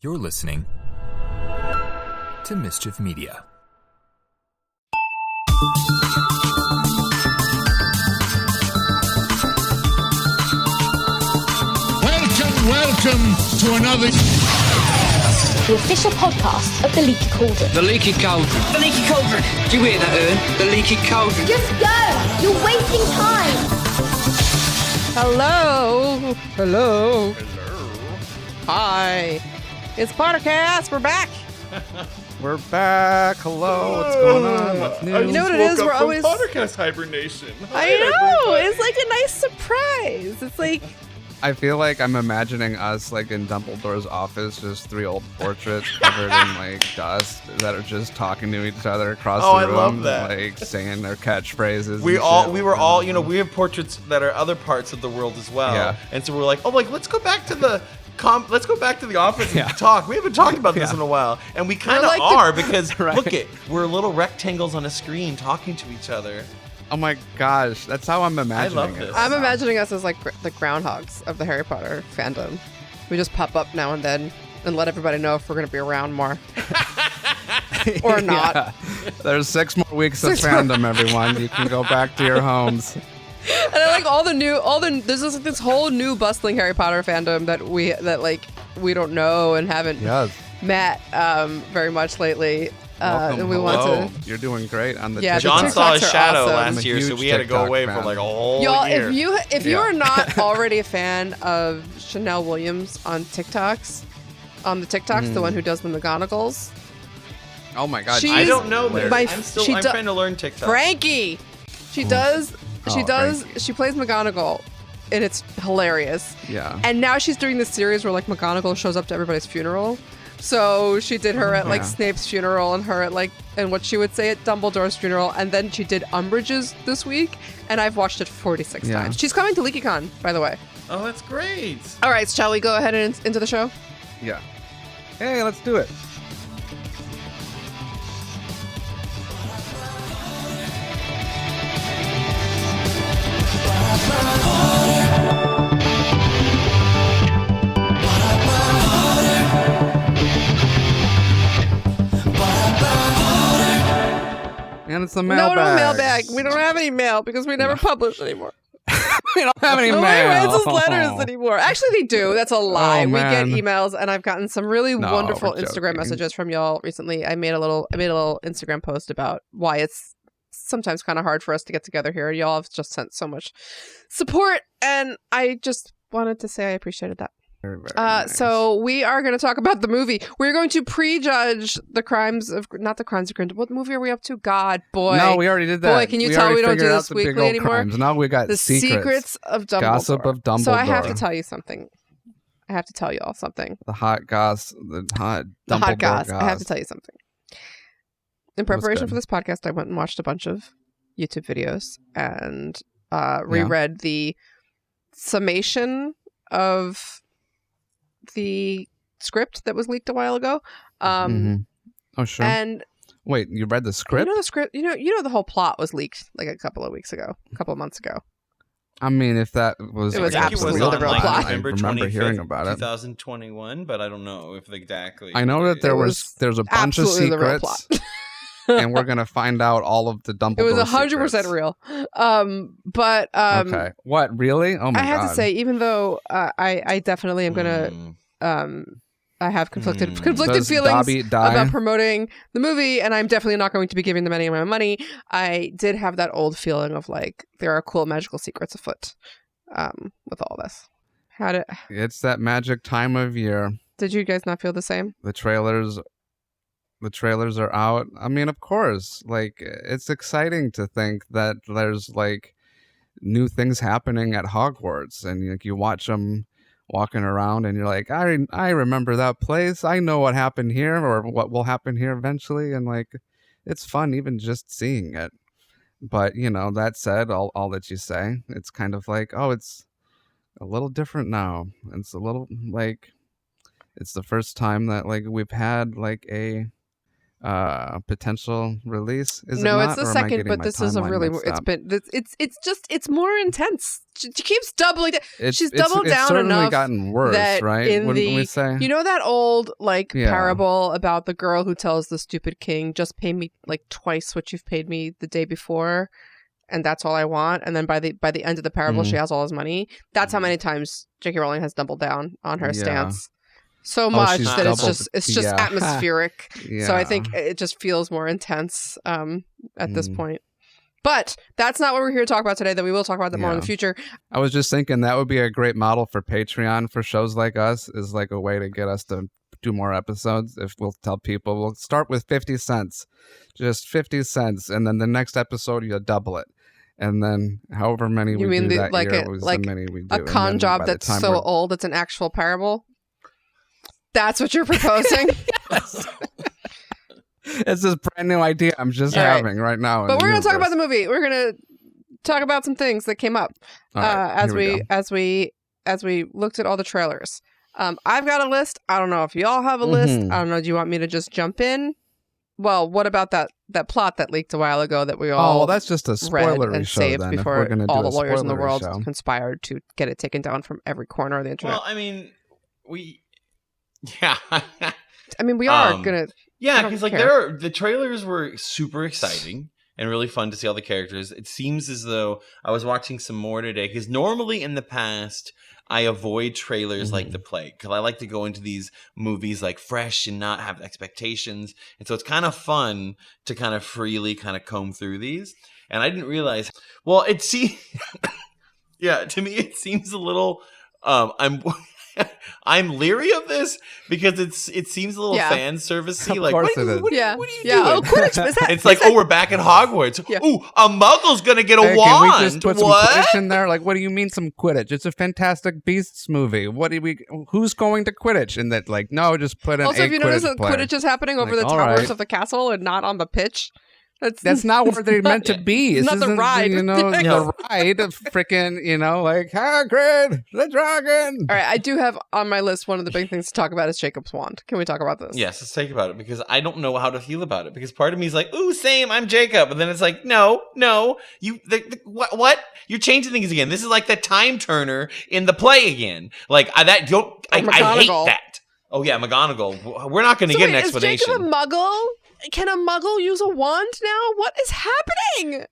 You're listening to Mischief Media. Welcome to another... The official podcast of The Leaky Cauldron. The Leaky Cauldron. The Leaky Cauldron. Do you hear that, Ern? The Leaky Cauldron. Just go! You're wasting time! Hello. Hello. Hi. It's PotterCast. We're back. We're back. Hello. What's going on? What's new? You know what it is? We're always PotterCast hibernation. I know. It's like a nice surprise. It's like I feel like I'm imagining us like in Dumbledore's office, just three old portraits covered in like dust that are just talking to each other across the room. I love that. Like saying their catchphrases. We were all, we have portraits that are other parts of the world as well. Yeah. And so we're like, let's go back to the office and Yeah. talk. We haven't talked about this in a while, and we kind of like are because Right. look we're little rectangles on a screen talking to each other. Oh my gosh, that's how I'm imagining love it. this. I'm imagining us as like the groundhogs of the Harry Potter fandom. We just pop up now and then and let everybody know if we're going to be around more or not. Yeah. There's 6 more weeks of fandom, everyone. You can go back to your homes. And I like there's this whole new bustling Harry Potter fandom that we don't know and haven't Yes. met very much lately. Welcome. And we Hello. want to. You're doing great on the Yeah, TikTok. John saw a TikToks are shadow awesome. last I'm a year, so huge we had to go TikTok away fan. for like a whole Y'all, year. if you are not already a fan of Chanel Williams on TikToks, the one who does the McGonagalls, Oh my god. She's I don't know this. my- I'm trying to learn TikTok. Frankie, she plays McGonagall, and it's hilarious. Yeah. And now she's doing this series where like McGonagall shows up to everybody's funeral. So she did her at like Yeah. Snape's funeral and her at like and what she would say at Dumbledore's funeral, and then she did Umbridge's this week, and I've watched it 46 Yeah. times. She's coming to LeakyCon, by the way. Oh, that's great. All right, shall we go ahead and into the show? Yeah. Hey, let's do it. And it's the mailbag. No mailbag. We don't have any mail because we never publish anymore. We don't have any Nobody mail. writes us letters anymore. Actually, they do. That's a lie. Oh, We get man. emails, and I've gotten some really No, wonderful we're Instagram joking. messages from y'all recently. I made a little Instagram post about why it's sometimes kind of hard for us to get together here. Y'all have just sent so much support, and I just wanted to say I appreciated that. Very, very nice. So we are going to talk about the movie. We're going to prejudge not the crimes of Grindelwald. What movie are we up to? God, boy. No, we already did that. Boy, can you tell already we don't do figured out this the big weekly old anymore? crimes. Now we got The secrets of Dumbledore. Gossip of Dumbledore. So I have to tell you something. I have to tell you all something. The hot goss. The hot The hot Dumbledore goss. I have to tell you something. In preparation good. for this podcast, I went and watched a bunch of YouTube videos and reread the summation of the script that was leaked a while ago. Mhm. Oh, sure. And Wait, you read the script? you know the script. You know the whole plot was leaked like a couple of months ago. I mean, if that was, It was I think it was absolutely on the real like plot. November I remember 25th, hearing about it. 2021, but I don't know if exactly. I know that there's a bunch of absolutely the real secrets, plot. and we're gonna find out all of the Dumbledore. It was 100% secrets. real. But Okay. What? Really? Oh my I god! have to say, even though I definitely am gonna I have conflicted Does feelings Dobby die? about promoting the movie, and I'm definitely not going to be giving them any of my money. I did have that old feeling of like there are cool magical secrets afoot with all this. It's that magic time of year. Did you guys not feel the same? The trailers are out. I mean, of course, like it's exciting to think that there's like new things happening at Hogwarts, and like, you watch them walking around, and you're like, I remember that place. I know what happened here, or what will happen here eventually, and like, it's fun even just seeing it. But that said, all that you say, it's kind of like, oh, it's a little different now. It's a little like it's the first time that like we've had like a potential release. Is no, it it's not, the or am I second, getting but my this is a timeline really. mixed It's up? been. It's more intense. She keeps doubling. She's It's doubled down certainly enough gotten worse, that right? in Wouldn't the we say? you know that old Yeah. parable about the girl who tells the stupid king, "Just pay me twice what you've paid me the day before, and that's all I want." And then by the end of the parable, she has all his money. That's how many times J.K. Rowling has doubled down on her stance. So much she's that doubled- it's just yeah. atmospheric. Yeah. So I think it just feels more intense at this point. But that's not what we're here to talk about today, though we will talk about that more in the future. I was just thinking that would be a great model for Patreon for shows like us, is like a way to get us to do more episodes. If we'll tell people, we'll start with 50 cents, just 50 cents, and then the next episode you'll double it. And then however many You we mean do the- that like year a- was like the many we do. A And con then job by the that's time so we're- old it's an actual parable? That's what you're proposing? It's this brand new idea I'm just All right. having right now. But we're going to talk about the movie. We're going to talk about some things that came up All right, as here we as we looked at all the trailers. I've got a list. I don't know if y'all have a list. I don't know. Do you want me to just jump in? Well, what about that plot that leaked a while ago that we all well, that's just a read spoilery and show saved then. If before we're gonna all do the a lawyers in the spoilery world show. conspired to get it taken down from every corner of the internet? Well, I mean, yeah. I mean, we are gonna. Yeah, I don't because like care. the trailers were super exciting and really fun to see all the characters. It seems as though I was watching some more today, because normally in the past I avoid trailers like the plague, because I like to go into these movies like fresh and not have expectations, and so it's kind of fun to kind of freely kind of comb through these. And I didn't realize. Well, yeah, to me it seems a little. I'm leery of this because it seems a little fan servicey. Of Like, course what, it is. what, Yeah. what are you Yeah. doing? Oh, Quidditch. Is that, It's like, we're back at Hogwarts. Yeah. Ooh, a muggle's gonna get a Hey, wand. can we just put some What? Quidditch in there? Like, what do you mean some Quidditch? It's a Fantastic Beasts movie. Who's going to Quidditch? And that, like, no, just put in also, a if you notice that player. Quidditch is happening over Like, the all towers right. of the castle and not on the pitch. That's not where they're meant to be. It's This not the isn't, ride. You know, No. the ride of freaking, like Hagrid, the dragon. All right, I do have on my list one of the big things to talk about is Jacob's wand. Can we talk about this? Yes, let's talk about it, because I don't know how to feel about it. Because part of me is like, ooh, same, I'm Jacob. And then it's like, no, what? You're changing things again. This is like the time turner in the play again. Like, I hate McGonagall. that. Oh, yeah, McGonagall. We're not going to So get an wait, explanation. Is Jacob a muggle? Can a muggle use a wand now? What is happening?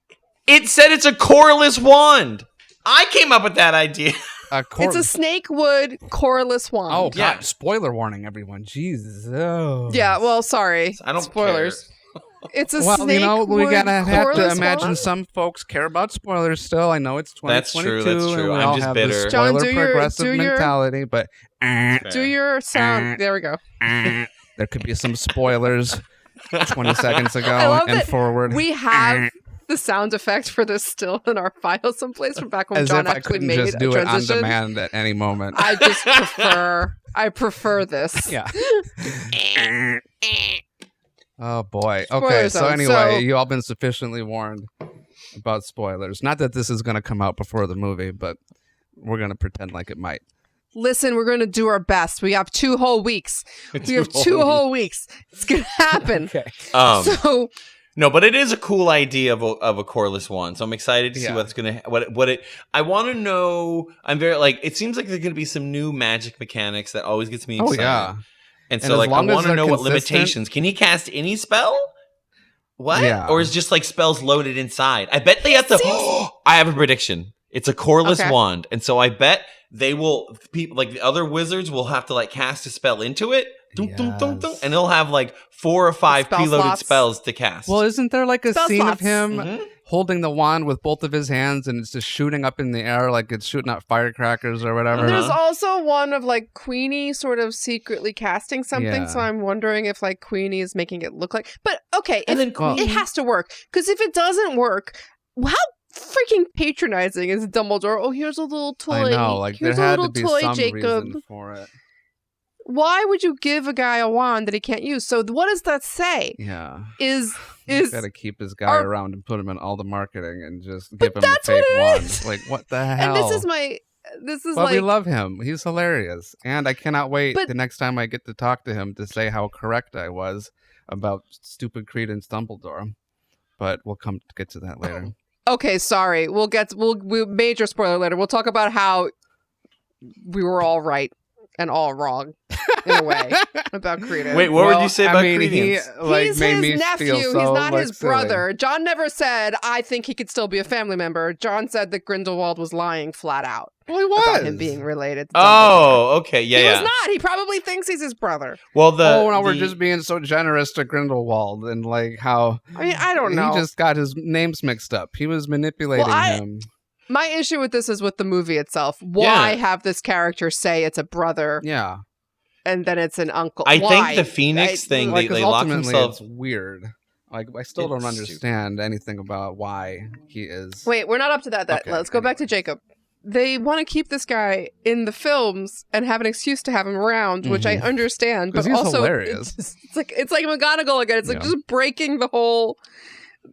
It said it's a coreless wand. I came up with that idea. It's a snake wood coreless wand. Oh, God. Yeah. Spoiler warning, everyone. Jesus. Oh. Yeah, well, sorry. I don't Spoilers. It's a Well, snake we wood gotta have to coreless imagine wand? some folks care about spoilers still. I know it's 2022. That's true. And we I'm all just have bitter. this John, spoiler progressive do your- mentality, but Do your sound. There we go. there could be some spoilers 20 seconds I ago love and that forward. we have the sound effect for this still in our file someplace from back when As John if I actually couldn't made just a do it on transition. demand at any moment. I just prefer this. Yeah. Oh boy. Spoiler Okay. So zone. anyway, So- you all been sufficiently warned about spoilers. Not that this is going to come out before the movie, but we're going to pretend like it might. Listen, we're going to do our best. We have 2 whole weeks. We have 2 whole weeks. It's going to happen. Okay. So No, but it is a cool idea of a coreless wand. So I'm excited to see Yeah. what's gonna what it. I want to know. I'm very it seems like there's gonna be some new magic mechanics that always gets me Oh excited. yeah. And And so as I long as want to they're know what consistent- limitations. Can he cast any spell? What? Yeah. Or is just like spells loaded inside? I bet they have to. I have a prediction. It's a coreless Okay. wand, and so I bet they will. People like the other wizards will have to cast a spell into it. Dum, dum, dum, dum, and he'll have 4 or 5 Spell preloaded slots. spells to cast. Well, isn't there a Spell scene slots. of him Mhm. holding the wand with both of his hands and it's just shooting up in the air like it's shooting out firecrackers or whatever? there's also one of Queenie sort of secretly casting something. Yeah. So I'm wondering if Queenie is making it look like. But okay, And if, then it has to work, because if it doesn't work, how freaking patronizing is Dumbledore? Oh, here's a little toy. I know, there here's a had little to be toy, some Jacob. reason for it. Why would you give a guy a wand that he can't use? So what does that say? Yeah. Is Got to keep his guy are- around and put him in all the marketing and just But give him the that's fake what it wand. is. What the hell? and this is my this is But like we love him. He's hilarious. And I cannot wait But- the next time I get to talk to him to say how correct I was about stupid Credence Dumbledore. But we'll get to that later. okay, sorry. We'll major spoiler later. We'll talk about how we were all right and all wrong in a way about Credence. Wait, what would you say about Credence? He's his nephew. He's not his silly. brother. John never said, I think he could still be a family member. John said that Grindelwald was lying flat out Well, he was. about him being related to Dumbledore. Oh, okay. Yeah, He yeah. was not. He probably thinks he's his brother. Well, we're just being so generous to Grindelwald and like how I mean, I don't know. he just got his names mixed up. He was manipulating him. My issue with this is with the movie itself. Why have this character say it's a brother Yeah. and then it's an uncle? I Why? think the Phoenix thing, Like, they 'cause lock ultimately themselves. it's weird. Like, I still don't It's understand anything about why he is. Wait, we're not up to that. Okay, Let's go back to Jacob. They want to keep this guy in the films and have an excuse to have him around, which I understand, but 'Cause he's also hilarious. it's like McGonagall again. It's like Yeah. just breaking the whole.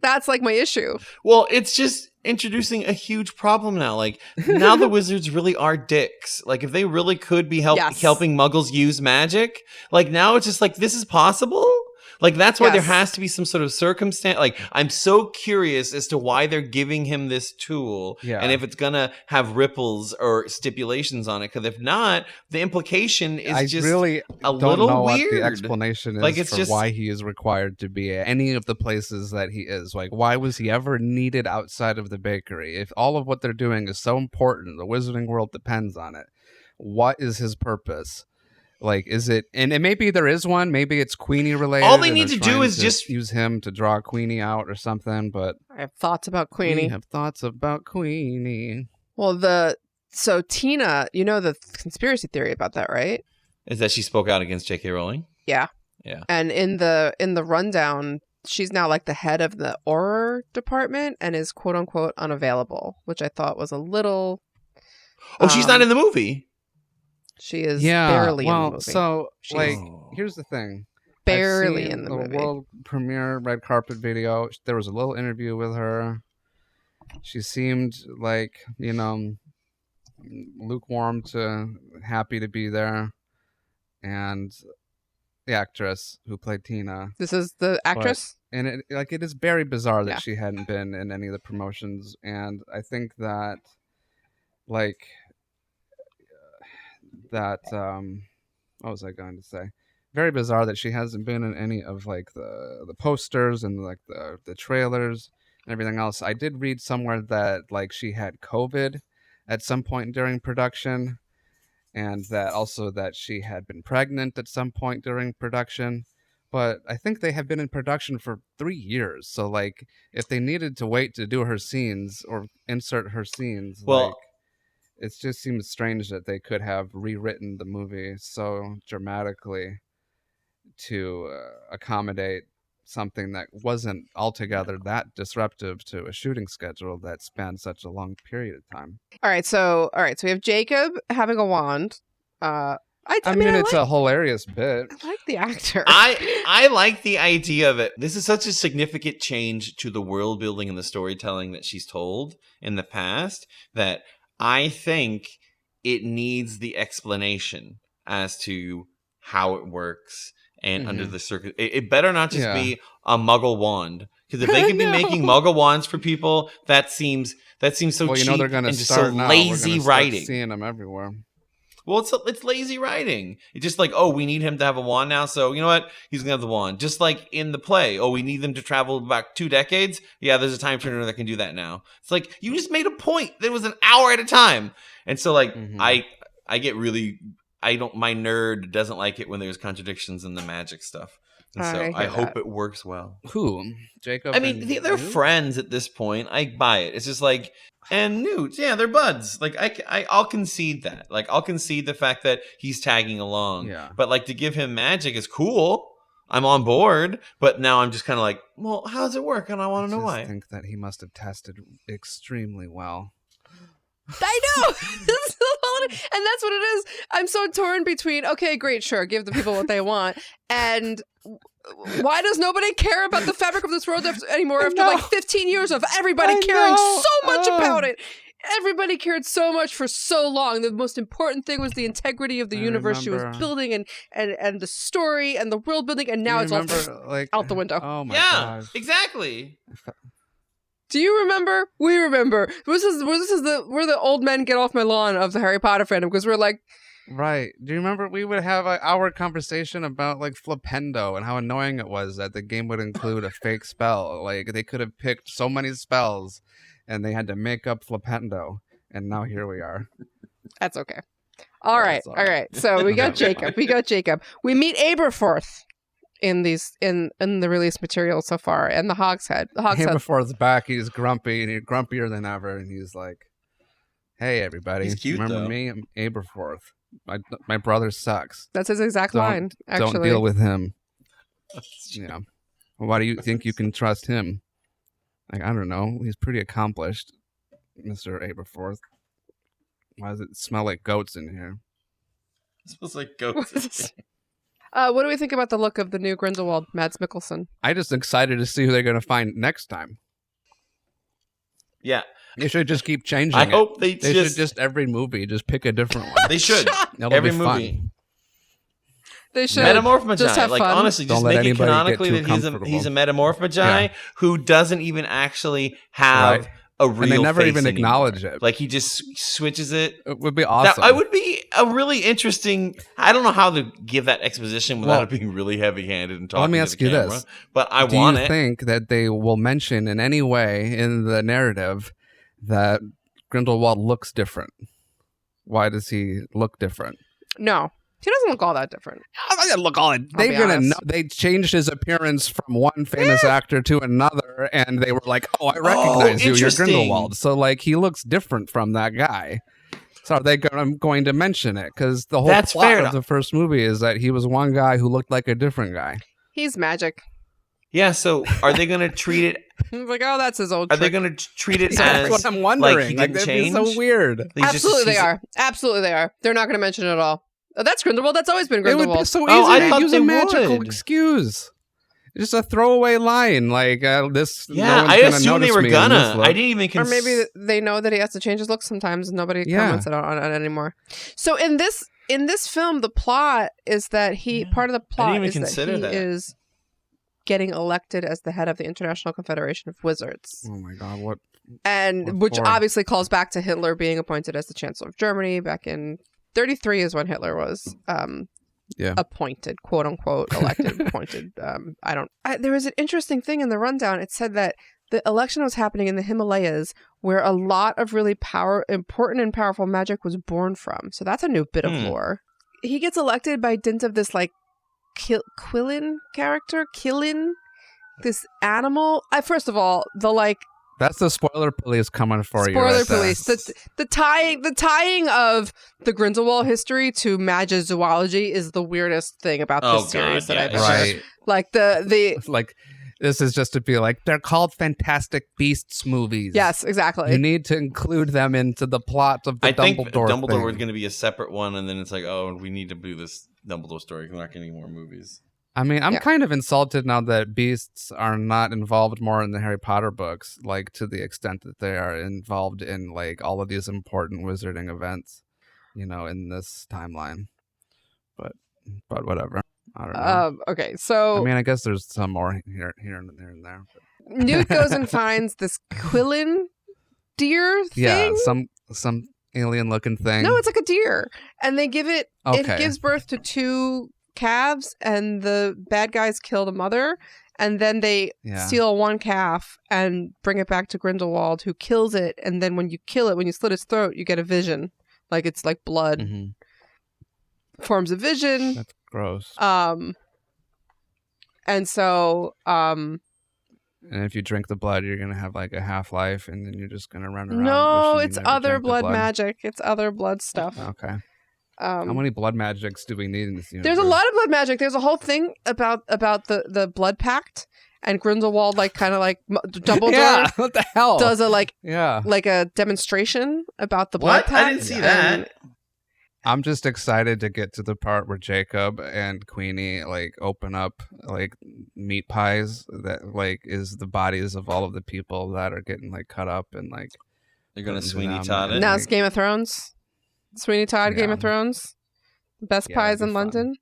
That's like my issue. Well, it's just introducing a huge problem now. Like, now the wizards really are dicks. Like, if they really could be Yes. helping muggles use magic, like, now it's just like, this is possible? Like, that's why there Yes. has to be some sort of circumstance. Like, I'm so curious as to why they're giving him this tool. Yeah. And if it's going to have ripples or stipulations on it. Because if not, the implication is I just really a don't little know weird. what the explanation is Like, it's for just- why he is required to be at any of the places that he is. Like, why was he ever needed outside of the bakery? If all of what they're doing is so important, the wizarding world depends on it. What is his purpose? Like, is it, and maybe there is one, maybe it's Queenie related. All they and need they're to do trying is just- use him to draw Queenie out or something, but I have thoughts about we Queenie. have thoughts about Queenie. Well, so Tina, you know the conspiracy theory about that, right? Is that she spoke out against J.K. Rowling? Yeah. Yeah. And in the rundown, she's now like the head of the horror department and is quote unquote unavailable, which I thought was a little. Oh, she's not in the movie. She is Yeah, barely in well, the movie. so, She's like, here's the thing. barely I've seen in the movie. world premiere red carpet video. There was a little interview with her. She seemed like, lukewarm to happy to be there. And the actress who played Tina. This is the actress? And it is very bizarre that Yeah. she hadn't been in any of the promotions. And I think that, like, what was I going to say? Very bizarre that she hasn't been in any of like the posters and like the trailers and everything else. I did read somewhere that like she had COVID at some point during production, and that also that she had been pregnant at some point during production. But I think they have been in production for 3 years. So like if they needed to wait to do her scenes or insert her scenes, Well, like, it just seems strange that they could have rewritten the movie so dramatically to accommodate something that wasn't altogether that disruptive to a shooting schedule that spanned such a long period of time. All right, so we have Jacob having a wand. I mean, it's a hilarious bit. I like the actor. I like the idea of it. This is such a significant change to the world building and the storytelling that she's told in the past that I think it needs the explanation as to how it works and under the circuit. It better not just be a muggle wand. Because if they can be making muggle wands for people, that seems so Well, cheap they're going to and just start so now. lazy We're gonna start writing. seeing them everywhere. Well, it's lazy writing. It's just like, oh, we need him to have a wand now, so you know what? He's gonna have the wand. Just like in the play, oh, we need them to travel back 2 decades. Yeah, there's a time turner that can do that now. It's like you just made a point. That was an hour at a time, and so like I get really, my nerd doesn't like it when there's contradictions in the magic stuff, and so I hope it works well. Who? Jacob? I mean, they're friends at this point. I buy it. It's just like. And Newt, yeah, they're buds. Like I'll concede that. Like I'll concede the fact that he's tagging along. Yeah. But like to give him magic is cool. I'm on board. But now I'm just kind of like, well, how does it work? And I want to know why. I think that he must have tested extremely well. I know. And that's what it is. I'm so torn between, okay, great, sure, give the people what they want. And why does nobody care about the fabric of this world anymore after like 15 years of everybody caring so much about it? everybody cared so much for so long. The most important thing was the integrity of the universe she was building and the story and the world building, and now it's all out the window. Oh my gosh. Exactly. Do you remember? We remember. We're the old men get off my lawn of the Harry Potter fandom, because we're like, right. Do you remember we would have an hour conversation about like Flipendo and how annoying it was that the game would include a fake spell. Like they could have picked so many spells and they had to make up Flipendo. And now here we are. That's okay. All right. So we got Jacob. We meet Aberforth in the release material so far, and the Hogshead. Aberforth's back. He's grumpy, and he's grumpier than ever. And he's like, "Hey, everybody! He's cute, remember though. me? I'm Aberforth. My brother sucks. That's his exact line. Actually, don't deal with him. Why do you think you can trust him? Like, I don't know. He's pretty accomplished, Mr. Aberforth. Why does it smell like goats in here? It smells like goats. What do we think about the look of the new Grindelwald, Mads Mikkelsen? I'm just excited to see who they're going to find next time. Yeah. They should just keep changing I it. hope they should just every movie just pick a different one. They should. Every movie. Fun. They should. Metamorph Magi. Just have like fun. honestly, just make it canonically that he's a Metamorph Magi who doesn't even actually have a real. And they never face even anymore. acknowledge it. Like he just switches it. It would be awesome. That would be a really interesting. I don't know how to give that exposition without it being really heavy-handed and talking. Let me to ask the you camera. this: But I do want you think that they will mention in any way in the narrative that Grindelwald looks different? Why does he look different? No, he doesn't look all that different. I'm not gonna look all it. They're gonna know. They changed his appearance from one famous actor to another, and they were like, "Oh, I recognize you. You're Grindelwald." So, like, he looks different from that guy. So, are they going to mention it? Because the whole plot of the first movie is that he was one guy who looked like a different guy. He's magic. Yeah. So, are they going to treat it? He's like, oh, that's his old. Are they going to treat it as? That's what I'm wondering. Like, that'd be so weird. Absolutely, they are. Absolutely, they are. They're not going to mention it at all. Oh, that's Grindelwald. That's always been Grindelwald. It would be so easy to use a magical excuse. Just a throwaway line like this. Yeah, no I assume they were gonna. I didn't even. Or maybe they know that he has to change his look sometimes, and nobody comments on it anymore. So in this film, the plot is that part of the plot is that he is getting elected as the head of the International Confederation of Wizards. Oh my god! What which obviously calls back to Hitler being appointed as the Chancellor of Germany back in 1933 is when Hitler was appointed, quote unquote, elected, appointed. There was an interesting thing in the rundown. It said that the election was happening in the Himalayas, where a lot of really important and powerful magic was born from. So that's a new bit of lore. He gets elected by dint of this like Quillin character, this animal. First of all, that's the spoiler police coming for you. Spoiler police. The tying of the Grindelwald history to Magia Zoology is the weirdest thing about this series that I've ever. Like this is just to be like, they're called Fantastic Beasts movies. Yes, exactly. You need to include them into the plot of the Dumbledore thing. I think Dumbledore was going to be a separate one, and then it's like, oh, we need to do this Dumbledore story. We're not getting any more movies. I mean, I'm kind of insulted now that beasts are not involved more in the Harry Potter books, like to the extent that they are involved in like all of these important wizarding events, in this timeline. But whatever. I don't know. Okay, so I mean, I guess there's some more here and there. But. Newt goes and finds this Quillin deer thing. Yeah, some alien-looking thing. No, it's like a deer, and they give it. Okay. It gives birth to 2 calves, and the bad guys kill the mother, and then they steal 1 calf and bring it back to Grindelwald, who kills it. And then when you kill it, when you slit its throat, you get a vision, like it's like blood. Mm-hmm. Forms a vision. That's gross. And so and if you drink the blood, you're gonna have like a half-life, and then you're just gonna run around. No, it's other blood magic. It's other blood stuff. Okay. How many blood magics do we need in this universe? There's a lot of blood magic. There's a whole thing about the blood pact, and Grindelwald kind of like Dumbledore. Yeah, what the hell? Does a demonstration about the blood pact. I didn't see that. I'm just excited to get to the part where Jacob and Queenie like open up like meat pies that like is the bodies of all of the people that are getting like cut up and like They're gonna Sweeney Todd it. Now it's Game of Thrones. Sweeney Todd, Game of Thrones. Best pies in London.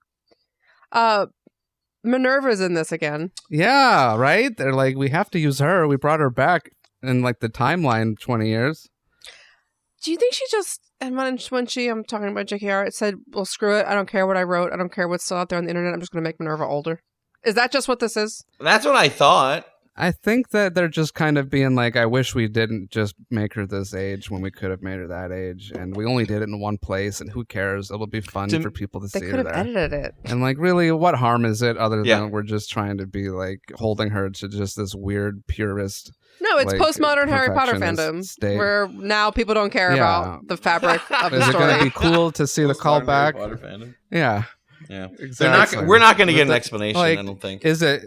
Minerva's in this again. Yeah, right? They're like, we have to use her. We brought her back in like the timeline 20 years. Do you think she just, and when she, I'm talking about JKR, it said, well, screw it. I don't care what I wrote. I don't care what's still out there on the internet. I'm just going to make Minerva older. Is that just what this is? That's what I thought. I think that they're just kind of being like, I wish we didn't just make her this age when we could have made her that age. And we only did it in one place, and who cares? It'll be fun for people to see her there. They could have edited it. And like, really, what harm is it other than we're just trying to be like holding her to just this weird purist. No, it's like, postmodern Harry Potter fandom where now people don't care about the fabric of the story. Is it going to be cool to see the callback? Harry Potter fandom? Yeah. Yeah. Exactly. We're not going to get an explanation, like, I don't think. Is it?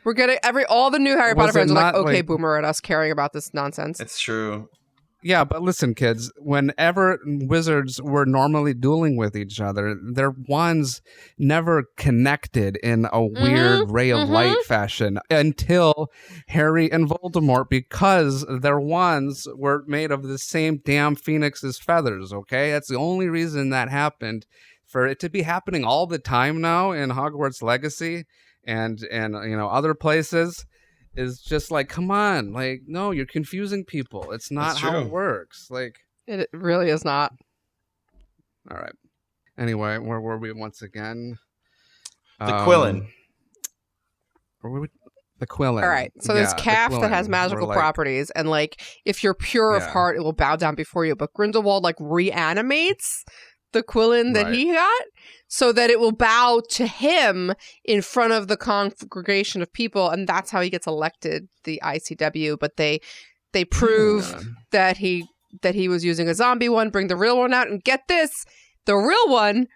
We're getting all the new Harry Potter fans are like, okay, like, boomer, at us caring about this nonsense. It's true. Yeah, but listen, kids, whenever wizards were normally dueling with each other, their wands never connected in a weird ray of light fashion until Harry and Voldemort, because their wands were made of the same damn phoenix's feathers, okay? That's the only reason that happened. For it to be happening all the time now in Hogwarts Legacy and other places is just like, come on, like, no, you're confusing people. It's not how it works. Like, it really is not. All right. Anyway, where were we once again? The Quillen. The Quillen. All right. So there's calf that has magical properties, and like, if you're pure of heart, it will bow down before you. But Grindelwald like reanimates the Quillen that he got, so that it will bow to him in front of the congregation of people, and that's how he gets elected the ICW. But they prove that he was using a zombie one, bring the real one out, and get this, the real one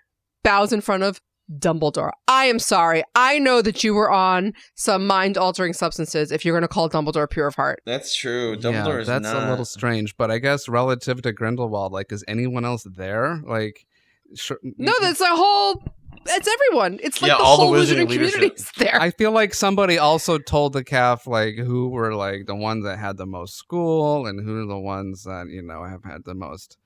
bows in front of Dumbledore. I am sorry. I know that you were on some mind-altering substances if you're going to call Dumbledore pure of heart. That's true. Dumbledore is that's not. a little strange, but I guess relative to Grindelwald, like, is anyone else there? Like, no, that's a whole. It's everyone. It's like the all whole the wizarding community is there. I feel like somebody also told the calf like who were like the ones that had the most school and who are the ones that have had the most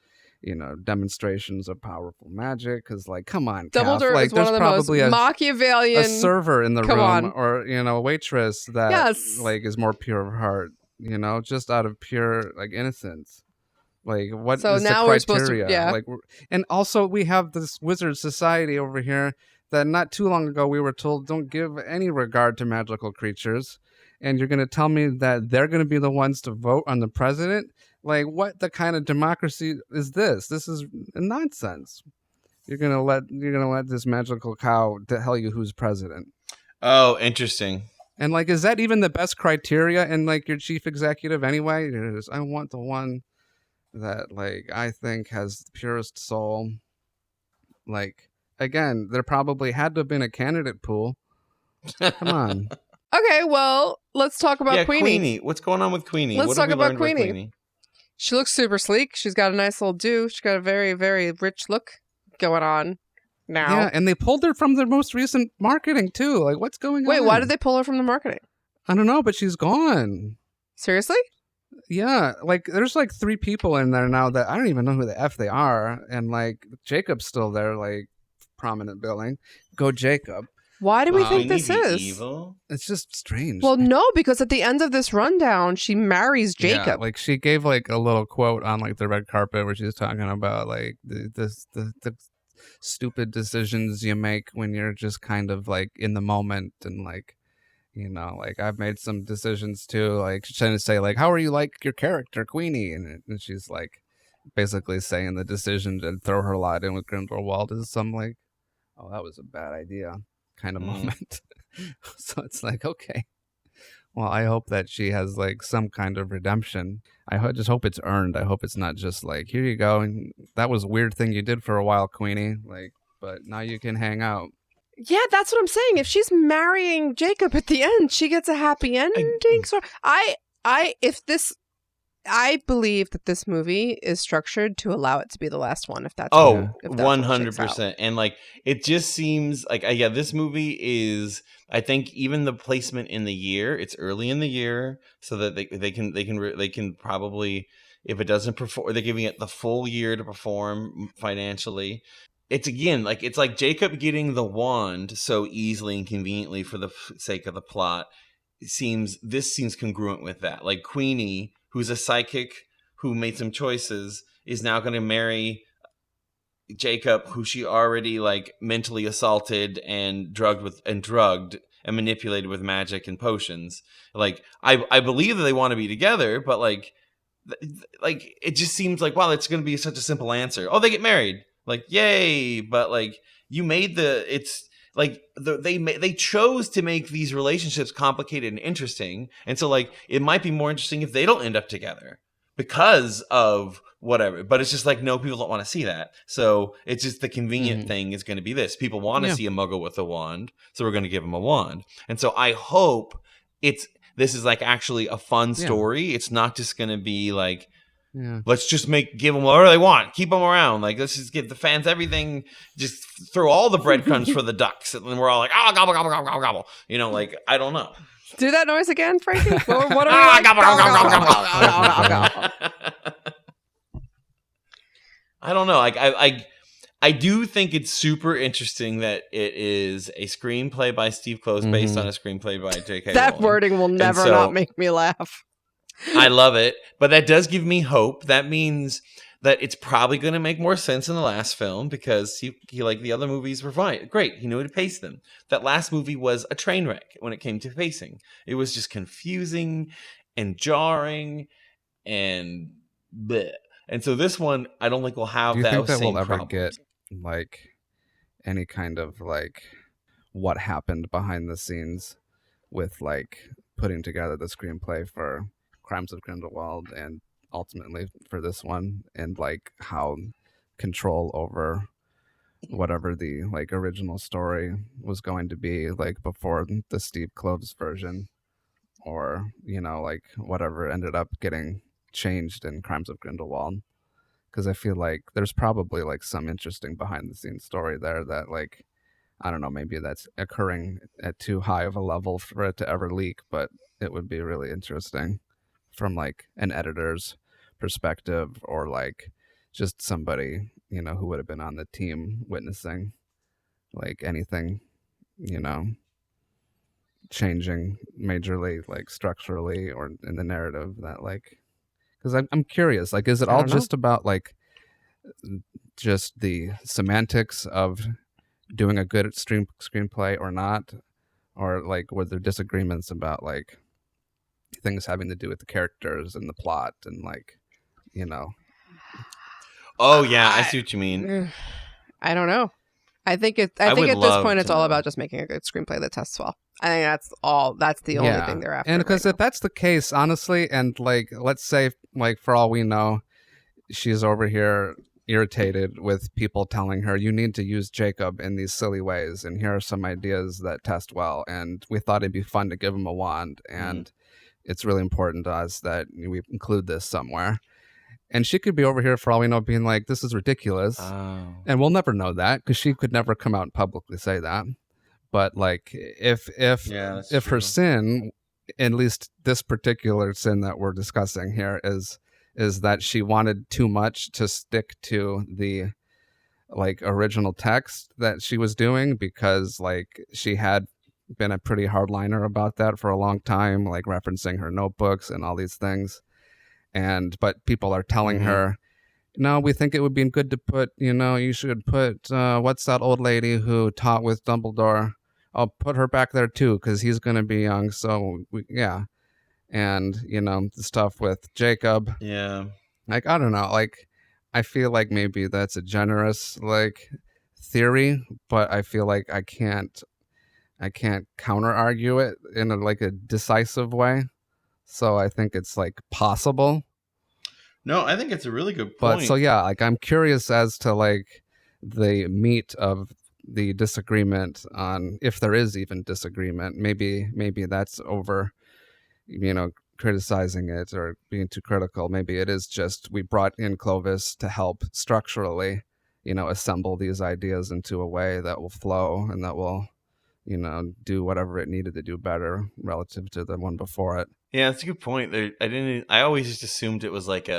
demonstrations of powerful magic. Because like, come on, Dumbledore calf. Like, is one of the most Machiavellian. A server in the room, on. or a waitress that like is more pure of heart. Just out of pure like innocence. Like, what is the criteria? Like, and also we have this wizard society over here that not too long ago we were told don't give any regard to magical creatures, and you're going to tell me that they're going to be the ones to vote on the president? Like, what the kind of democracy is this? This is nonsense. You're gonna let this magical cow tell you who's president. Oh, interesting. And like, is that even the best criteria in like your chief executive anyway? I want the one that like I think has the purest soul. Like, again, there probably had to have been a candidate pool. Come on. Okay, well, let's talk about Queenie. What's going on with Queenie? Let's talk about Queenie. She looks super sleek. She's got a nice little do. She's got a very, very rich look going on now. Yeah, and they pulled her from their most recent marketing too. Like, what's going on? Wait, why did they pull her from the marketing? I don't know, but she's gone. Seriously? Yeah, like there's like 3 people in there now that I don't even know who the F they are, and like Jacob's still there, like prominent billing. Go Jacob. Why do we think this is? Evil? It's just strange. Well, no, because at the end of this rundown, she marries Jacob. Yeah, like she gave like a little quote on like the red carpet where she was talking about like the stupid decisions you make when you're just kind of like in the moment, and like, like I've made some decisions too. Like she's trying to say like, how are you like your character Queenie, and she's like basically saying the decision to throw her lot in with Grindelwald is some like, oh, that was a bad idea kind of moment. So it's like, okay, well, I hope that she has like some kind of redemption. I just hope it's earned. I hope it's not just like, here you go, and that was a weird thing you did for a while, Queenie, like, but now you can hang out. Yeah, that's what I'm saying. If she's marrying Jacob at the end, she gets a happy ending. So I believe that this movie is structured to allow it to be the last one. If that's 100%. And like, it just seems like this movie is. I think even the placement in the year, it's early in the year, so that they can probably If it doesn't perform, they're giving it the full year to perform financially. It's again like it's like Jacob getting the wand so easily and conveniently for the sake of the plot. This seems congruent with that. Like Queenie, who's a psychic who made some choices, is now going to marry Jacob, who she already like mentally assaulted and drugged and manipulated with magic and potions. Like I believe that they want to be together, but like it just seems like, wow, it's going to be such a simple answer. Oh, they get married. Like, yay. But like you made it's like they chose to make these relationships complicated and interesting. And so like it might be more interesting if they don't end up together because of whatever. But it's just like, no, people don't want to see that. So it's just the convenient thing is going to be this. People want to see a muggle with a wand, so we're going to give him a wand. And so I hope this is like actually a fun story. It's not just going to be like, let's just give them whatever they want, keep them around. Like, let's just give the fans everything, just throw all the breadcrumbs for the ducks, and then we're all like, oh, gobble, gobble, gobble, gobble, gobble. You know, like, I don't know. Do that noise again, Frankie. What are we like? Gobble, gobble, gobble, gobble, gobble. I don't know. Like, I do think it's super interesting that it is a screenplay by Steve Close based on a screenplay by J.K. That Rowling. wording will never not make me laugh. I love it, but that does give me hope. That means that it's probably going to make more sense in the last film because he like the other movies were fine. Great. He knew how to pace them. That last movie was a train wreck when it came to pacing. It was just confusing and jarring and bleh. And so this one, I don't think we'll have that. Do you think that we'll ever problems. get like any kind of like what happened behind the scenes with like putting together the screenplay for Crimes of Grindelwald and ultimately for this one, and like how control over whatever the like original story was going to be like before the Steve Kloves version, or you know, like whatever ended up getting changed in Crimes of Grindelwald? Because I feel like there's probably like some interesting behind the scenes story there that like, I don't know, maybe that's occurring at too high of a level for it to ever leak, but it would be really interesting from like an editor's perspective, or like just somebody, you know, who would have been on the team witnessing like anything, you know, changing majorly, like structurally or in the narrative that like, because I'm curious, like, is it all just about like just the semantics of doing a good screenplay or not, or like were there disagreements about like things having to do with the characters and the plot and like, you know? Oh yeah, I see what you mean. I don't know. I think at this point it's all about just making a good screenplay that tests well. I think that's all. That's the only thing they're after. And because if that's the case, honestly, and like let's say like for all we know, she's over here irritated with people telling her you need to use Jacob in these silly ways, and here are some ideas that test well, and we thought it'd be fun to give him a wand, and it's really important to us that we include this somewhere. And she could be over here for all we know being like, this is ridiculous. And we'll never know that because she could never come out and publicly say that. But like if her sin, at least this particular sin that we're discussing here, is that she wanted too much to stick to the like original text that she was doing, because like she had been a pretty hardliner about that for a long time, like referencing her notebooks and all these things. But people are telling her, no, we think it would be good to put, you know, you should put, what's that old lady who taught with Dumbledore? I'll put her back there too, because he's going to be young. So, and, you know, the stuff with Jacob. Yeah. Like, I don't know. Like, I feel like maybe that's a generous, like, theory, but I feel like I can't counter argue it in a decisive way. So I think it's like possible. No, I think it's a really good point. But so yeah, like I'm curious as to like the meat of the disagreement on, if there is even disagreement. Maybe that's over, you know, criticizing it or being too critical. Maybe it is just we brought in Clovis to help structurally, you know, assemble these ideas into a way that will flow and that will, you know, do whatever it needed to do better relative to the one before it. Yeah, that's a good point. I always just assumed it was like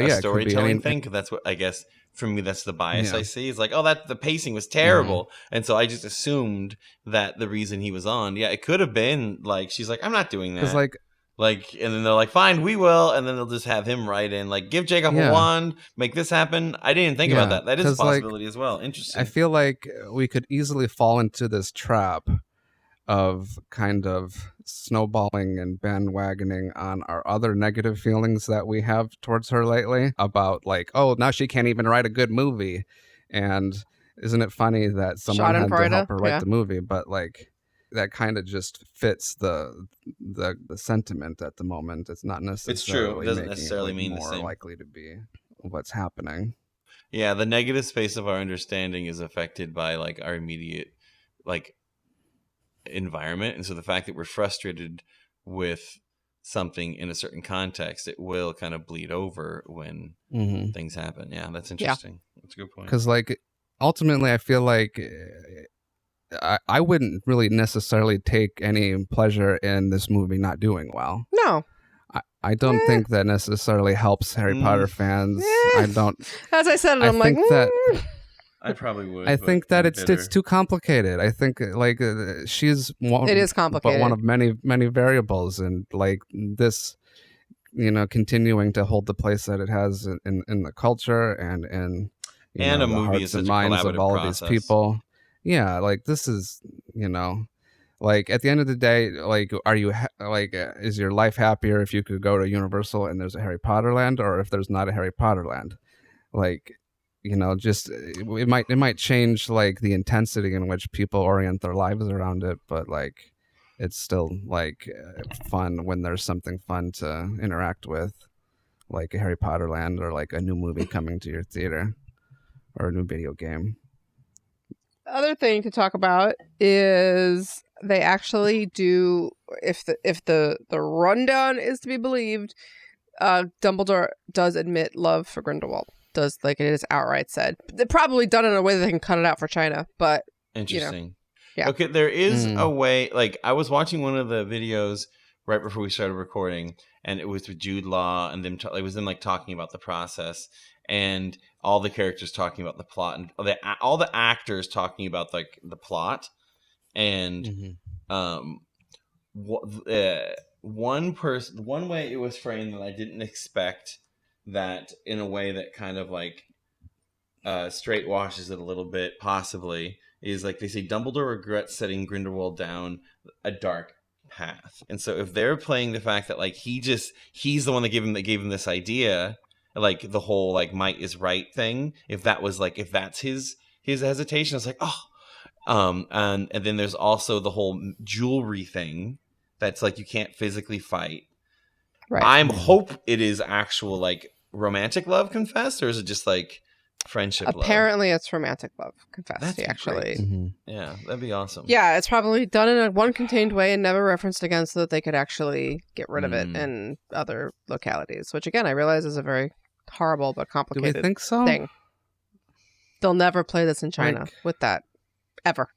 storytelling thing, because that's what I guess for me, that's the bias I see. It's like, oh, that the pacing was terrible, and so I just assumed that the reason he was on, it could have been like she's like, I'm not doing that, like, and then they're like, fine, we will, and then they'll just have him write in like, give Jacob a wand, make this happen. I didn't think about that. That is a possibility as well. Interesting. I feel like we could easily fall into this trap of kind of snowballing and bandwagoning on our other negative feelings that we have towards her lately about like, oh, now she can't even write a good movie. And isn't it funny that someone had to help her write the movie, but like that kind of just fits the sentiment at the moment. It's not necessarily it's true. It doesn't necessarily mean more the same. likely to be what's happening. Yeah, the negative space of our understanding is affected by like our immediate like environment, and so the fact that we're frustrated with something in a certain context, it will kind of bleed over when things happen. Yeah, that's interesting. That's a good point. Because like ultimately, I feel like I wouldn't really necessarily take any pleasure in this movie not doing well. No. I don't think that necessarily helps Harry Potter fans. I don't. As I said, I'm like, I probably would. I think that it's too complicated. I think like she's one. It is complicated. But one of many variables, and like this, continuing to hold the place that it has in the culture and a the movie hearts and minds of all of these people. Yeah, like this is like at the end of the day, like are you is your life happier if you could go to Universal and there's a Harry Potter land, or if there's not a Harry Potter land? Like. Just it might change like the intensity in which people orient their lives around it, but like it's still like fun when there's something fun to interact with, like a Harry Potter land or like a new movie coming to your theater or a new video game. The other thing to talk about is they actually do, if the rundown is to be believed, Dumbledore does admit love for Grindelwald. Does like it is outright said. They're probably done in a way that they can cut it out for China, but interesting. Yeah. Okay, there is a way. Like I was watching one of the videos right before we started recording, and it was with Jude Law, and them. It was them like talking about the process, and all the characters talking about the plot, and all the actors talking about like the plot, and one way it was framed that I didn't expect. That in a way that kind of like straight washes it a little bit, possibly, is like they say Dumbledore regrets setting Grindelwald down a dark path. And so if they're playing the fact that like he's the one that gave him this idea, like the whole like might is right thing, if that's his hesitation, it's like, and then there's also the whole jewelry thing that's like you can't physically fight. Right. I'm hope it is actual like romantic love confessed, or is it just like friendship Apparently it's romantic love confessed. That's actually yeah, that'd be awesome. Yeah, it's probably done in one contained way and never referenced again, so that they could actually get rid of it in other localities, which again I realize is a very horrible but complicated Do we think so? thing. They'll never play this in China with that ever.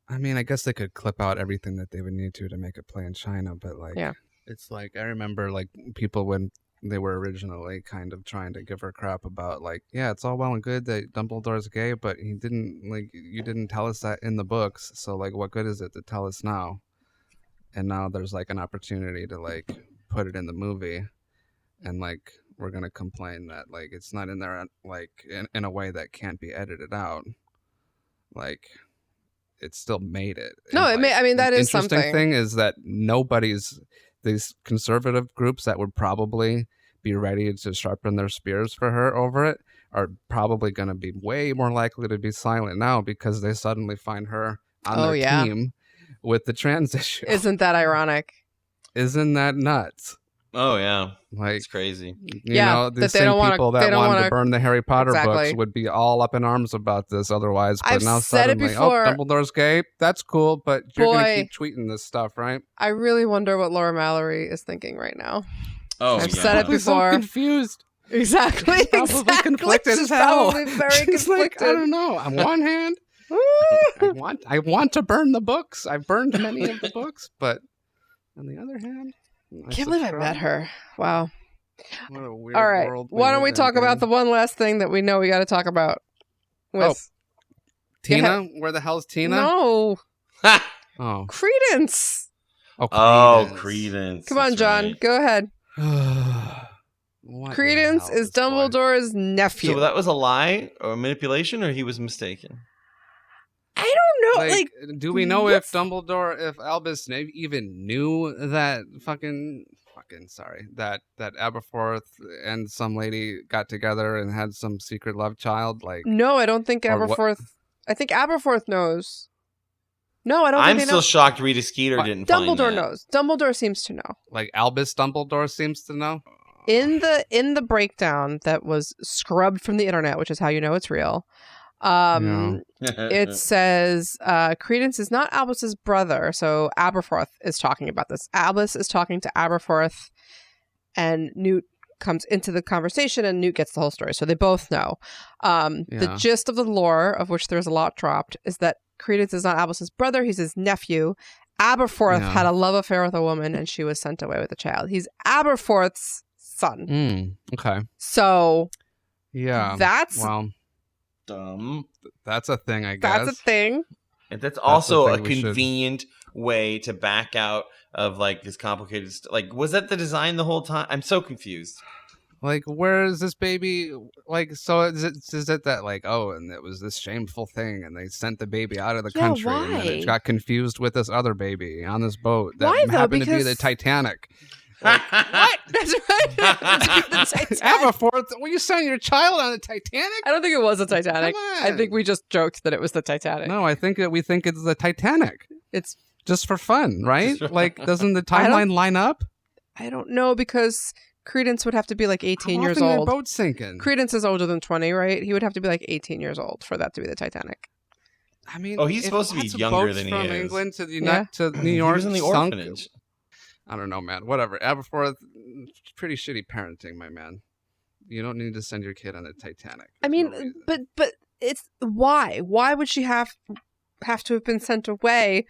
I mean, I guess they could clip out everything that they would need to make it play in China, but like it's like I remember like people when they were originally kind of trying to give her crap about like, yeah, it's all well and good that Dumbledore's gay, but you didn't tell us that in the books, so like what good is it to tell us now? And now there's like an opportunity to like put it in the movie, and like we're gonna complain that like it's not in there like in a way that can't be edited out. Like it still made it. No, and, I mean that is something. Interesting thing is that these conservative groups that would probably be ready to sharpen their spears for her over it are probably going to be way more likely to be silent now because they suddenly find her on their team with the trans issue. Isn't that ironic? Isn't that nuts? Oh yeah, like it's crazy. You know, the same people that wanted to burn the Harry Potter books would be all up in arms about this otherwise. But I've now said suddenly, it before. Dumbledore's gay. That's cool, but you're going to keep tweeting this stuff, right? I really wonder what Laura Mallory is thinking right now. Oh, I've said it before. So confused. Exactly. She's probably conflicted as hell. Probably very She's conflicted. like, I don't know. On one hand, I want to burn the books. I've burned many of the books, but on the other hand, Can't believe I met her. Wow. What a weird All right. world. Why don't we live talk in, about dude. the one last thing that we know we got to talk about? With Tina? Where the hell's Tina? No, Oh. Credence. Oh, Credence. Come on, That's John. right. Go ahead. What Credence the hell, is this boy? Dumbledore's nephew. So that was a lie or manipulation, or he was mistaken? I don't know. Like, do we know what's- if Dumbledore, if Albus even knew that that Aberforth and some lady got together and had some secret love child? Like, No, I don't think Or what- Aberforth. I think Aberforth knows. No, I don't. I'm think they still know. shocked Rita Skeeter didn't find Dumbledore that. knows. Dumbledore seems to know. like Albus Dumbledore seems to know. In the breakdown that was scrubbed from the internet, which is how you know it's real. It says Credence is not Albus's brother, so Aberforth is talking about this. Albus is talking to Aberforth, and Newt comes into the conversation, and Newt gets the whole story. So they both know. The gist of the lore, of which there's a lot dropped, is that Credence is not Albus's brother; he's his nephew. Aberforth had a love affair with a woman, and she was sent away with a child. He's Aberforth's son. Okay. So Yeah. that's Dumb. That's a thing, I guess. that's a thing. And that's also the a thing we should- convenient way to back out of like this complicated like was that the design the whole time? I'm so confused. Like, where is this baby? Like, so is it that like, oh, and it was this shameful thing, and they sent the baby out of the Yeah, country, and then why? it got confused with this other baby on this boat that Why, though? happened to be the Because- Titanic. What? That's right. The Titanic. Aberforth, will you send your child on the Titanic? I don't think it was the Titanic. Come I on. think we just joked that it was the Titanic. No, I think that we think it's the Titanic. It's Just for fun, right? Just for Like, doesn't the I don't- timeline line up? I don't know because Credence would have to be like 18 How years often are old. boats sinking? Credence is older than 20, right? He would have to be like 18 years old for that to be the Titanic. I mean, Oh, he's if supposed to be lots of younger boats than he from is. England to the Yeah. to New He York. was in the sunk. orphanage. I don't know, man. Whatever. Aberforth, pretty shitty parenting, my man. You don't need to send your kid on the Titanic. I There's mean, no reason. but it's why? Why would she have to have been sent away?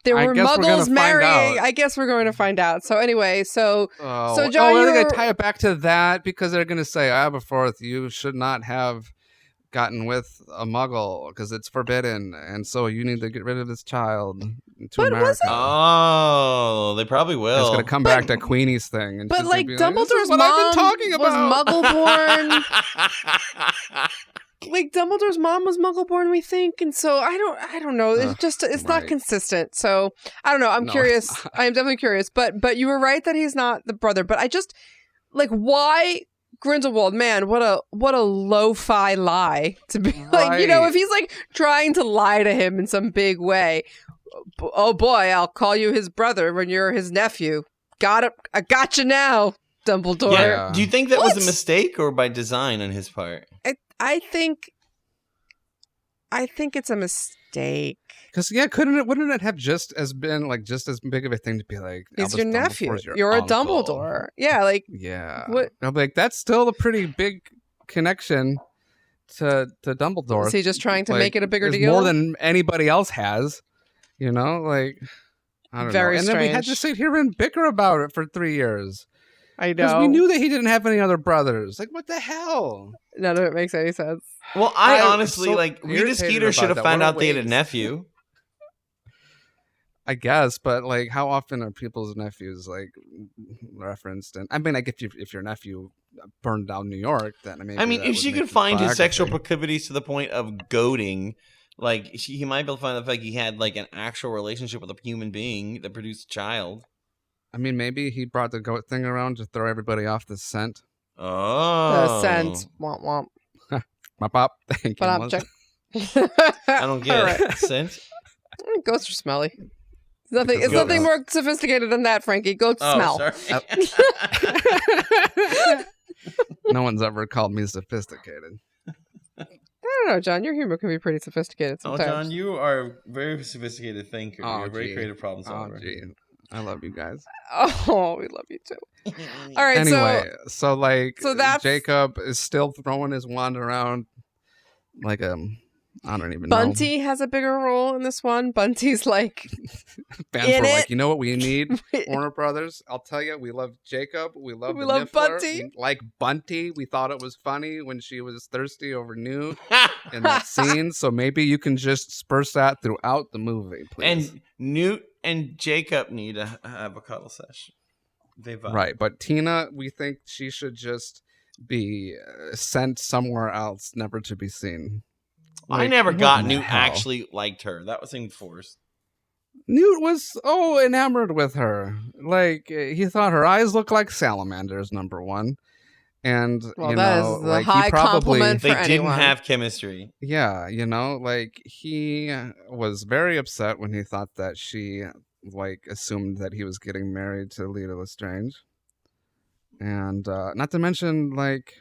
There I were guess we're gonna muggles find marrying. out. I guess we're going to find out. So anyway, so Oh, John, they're you gonna were- tie it back to that because they're gonna say, Aberforth, you should not have gotten with a Muggle because it's forbidden, and so you need to get rid of this child to But America. wasn't- Oh, they probably will. It's gonna come back to Queenie's thing, and but she's gonna like be this Dumbledore's is what mom I've been talking was about. Muggle born. Like Dumbledore's mom was Muggle born, we think, and so I don't know. It's not right. consistent. So I don't know. I'm No, curious. it's not. I am definitely curious. But you were right that he's not the brother. But I just like why Grindelwald? Man, what a lo-fi lie to be like. You know, Right. if he's like trying to lie to him in some big way. Oh boy, I'll call you his brother when you're his nephew. Got it. I got you now, Dumbledore. Yeah. Do you think that was What? a mistake or by design on his part? I think it's a mistake. Because wouldn't it have just as big of a thing to be like, He's Albus your nephew. Dumbledore's your You're a uncle. Dumbledore. Yeah, like Yeah. What- I'm like, that's still a pretty big connection to Dumbledore. is he just trying to Like, make it a bigger it's deal? more than anybody else has. You know, like I don't Very know. And then we had to strange. sit here and bicker about it for 3 years I because know. we knew that he didn't have any other brothers. Like, what the hell? None of it makes any sense. Well, I I'm honestly so like Rita irritated Skeeter should about have that. found What a out they had a waste. nephew. I guess, but like, how often are people's nephews like referenced? And I mean, like, if your nephew burned down New York, then I mean, if she could find his sexual proclivities to the point of goading, like he might be able to find the fact he had like an actual relationship with a human being that produced a child. I mean, maybe he brought the goat thing around to throw everybody off the scent. Oh, The scent. Womp womp. Pop, pop. Thank you, But Melissa. I don't get All it. right. Scent. Ghosts are smelly. It's nothing. It's Because nothing goats. more sophisticated than that, Frankie. Goats smell. sorry. No one's ever called me sophisticated. I don't know, John. Your humor can be pretty sophisticated Oh, sometimes. John, you are a very sophisticated thinker. Oh, You're a very gee. creative problem Oh, solver. gee. I love you guys. Oh, we love you too. All right. Anyway, so like, so that's- Jacob is still throwing his wand around like a I don't even know. Bunty has a bigger role in this one. Bunty's like Fans in were it. like, you know what we need? Warner Brothers, I'll tell you, we love Jacob. We love Niffler. Bunty. We like Bunty. We thought it was funny when she was thirsty over Newt in that scene. So maybe you can just disperse that throughout the movie, please. And Newt and Jacob need to have a cuddle session. Right, but Tina, we think she should just be sent somewhere else, never to be seen. I Like, never what got in the Newt hell? actually liked her. That was enforced. Newt was enamored with her. Like he thought her eyes looked like salamanders. Number one, and Well, you that know, is the like high he probably compliment They for didn't anyone. have chemistry. yeah, you know, like he was very upset when he thought that she like assumed that he was getting married to Lita Lestrange, and not to mention like,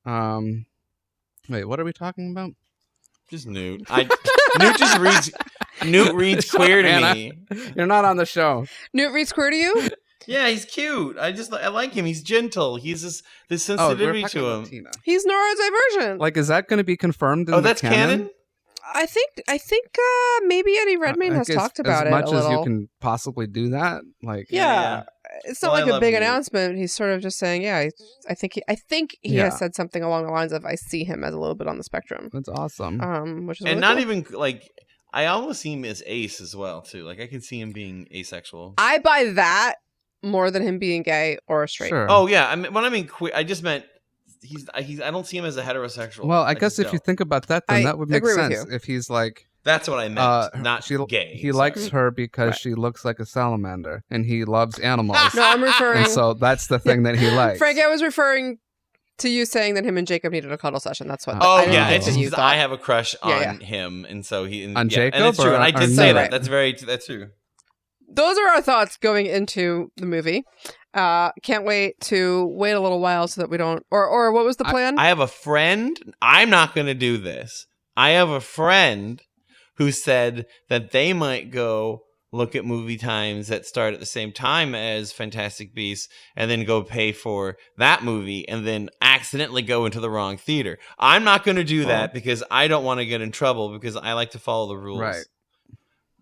wait, what are we talking about? Just Newt. Newt reads queer to Anna. me. You're not on the show. Newt reads queer to you? Yeah, he's cute. I like him. He's gentle. He's this Oh, we're sensitivity talking to about him. Tina. He's neurodivergent. Like, is that going to be confirmed in Oh, the that's canon? I think maybe Eddie Redmayne I has guess talked about as it much a little. as you can possibly do that. Like, Yeah. It's not Well, I like a love big Newt. announcement. He's sort of just saying, yeah, I think he Yeah. has said something along the lines of, I see him as a little bit on the spectrum. that's awesome. Which is And really not cool. even like I almost see him as ace as well too. Like I can see him being asexual. I buy that more than him being gay or straight. Sure. Oh yeah, I mean when I mean queer, I just meant he's. I don't see him as a heterosexual. Well, I guess just if you don't. think about that, then I that would make agree with sense. you. If he's like, That's what I meant. Not gay. he likes sorry. her because Right. she looks like a salamander, and he loves animals, No, I'm referring. and so that's the thing that he likes. Frank, I was referring to you saying that him and Jacob needed a cuddle session. That's what. Oh I didn't yeah, think it's that just you 'cause thought. I have a crush on Yeah, him, and so he On Jacob and it's true. or- And I or did say Newt? that. That's true. Those are our thoughts going into the movie. Can't wait a little while so that we don't. Or what was the plan? I have a friend. I'm not going to do this. I have a friend who said that they might go look at movie times that start at the same time as Fantastic Beasts and then go pay for that movie and then accidentally go into the wrong theater. I'm not going to do that because I don't want to get in trouble because I like to follow the rules. Right.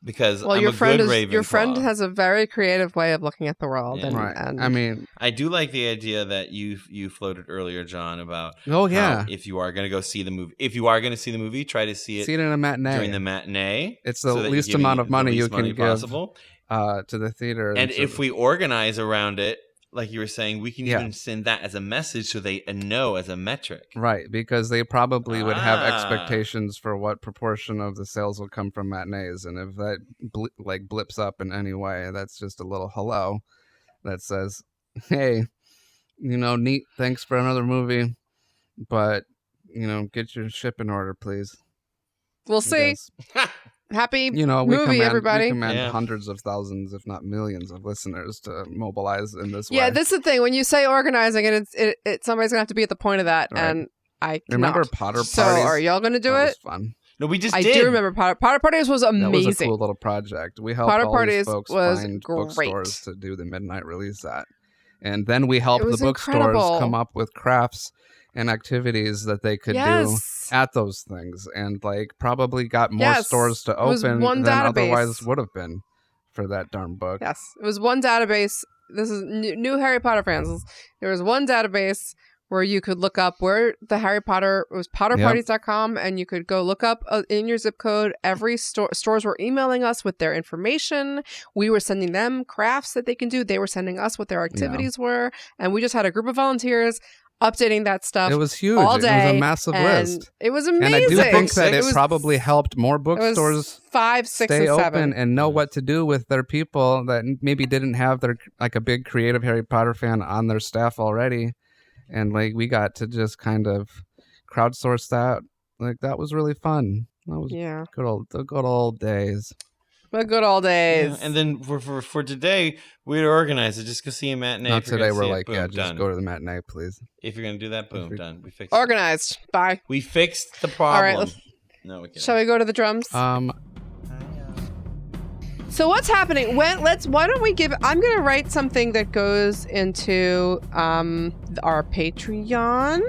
Because well, I'm your a friend good is your friend Ravenclaw. has a very creative way of looking at the world. Yeah. And, Right. and I mean, I do like the idea that you floated earlier, John, about oh how yeah, if you are going to go see the movie, if you are going to see the movie, try to see it in a matinee. during the matinee. It's the so that you're least giving amount of the money least you can money give possible. to the theater. And so- if we organize around it, like you were saying, we can Yeah. even send that as a message so they know as a metric. right, because they probably would have Ah. expectations for what proportion of the sales will come from matinees, and if that blips up in any way, that's just a little hello that says, "Hey, neat. Thanks for another movie, but get your ship in order, please." we'll see. Because, Happy we movie, everybody. We command Yeah. hundreds of thousands, if not millions, of listeners to mobilize in this way. Yeah, this is the thing. When you say organizing it, somebody's gonna have to be at the point of that, Right. and I Remember cannot. Potter So parties? are y'all gonna do That it? was fun. No, we just I did. do remember Potter Parties was That was a amazing. cool little project. We helped Potter all Parties these folks was find great. bookstores to do the midnight release at. And then we helped It the was bookstores incredible. come up with crafts and activities that they could do Yes. at those things, and probably got more Yes. stores to It was open one than database. otherwise would have been for that darn book. Yes, it was one database. This is new Harry Potter fans. There was one database where you could look up where the Harry Potter, it was potterparties.com, and you could go look up in your zip code. Every stores were emailing us with their information. We were sending them crafts that they can do. They were sending us what their activities were, and we just had a group of volunteers updating that stuff. It was huge. all It day. was a massive and list. It was amazing. And I do think that it was- probably helped more it was bookstores 5, 6, stay and 7. open and know what to do with their people that maybe didn't have their a big creative Harry Potter fan on their staff already, and we got to just kind of crowdsource that. That was really fun. That was Yeah, the good old days. the good old days. Yeah, and then for today, we'd organize it. Just go see a matinee. Not If you're today. gonna We're see it, like, boom, yeah, just done. go to the matinee, please. If you're gonna do that, boom, If we- done. We fixed it. Organized. Bye. We fixed the All right, problem. No, we can't. Shall we go to the drums? So what's happening? Why don't we give? I'm gonna write something that goes into our Patreon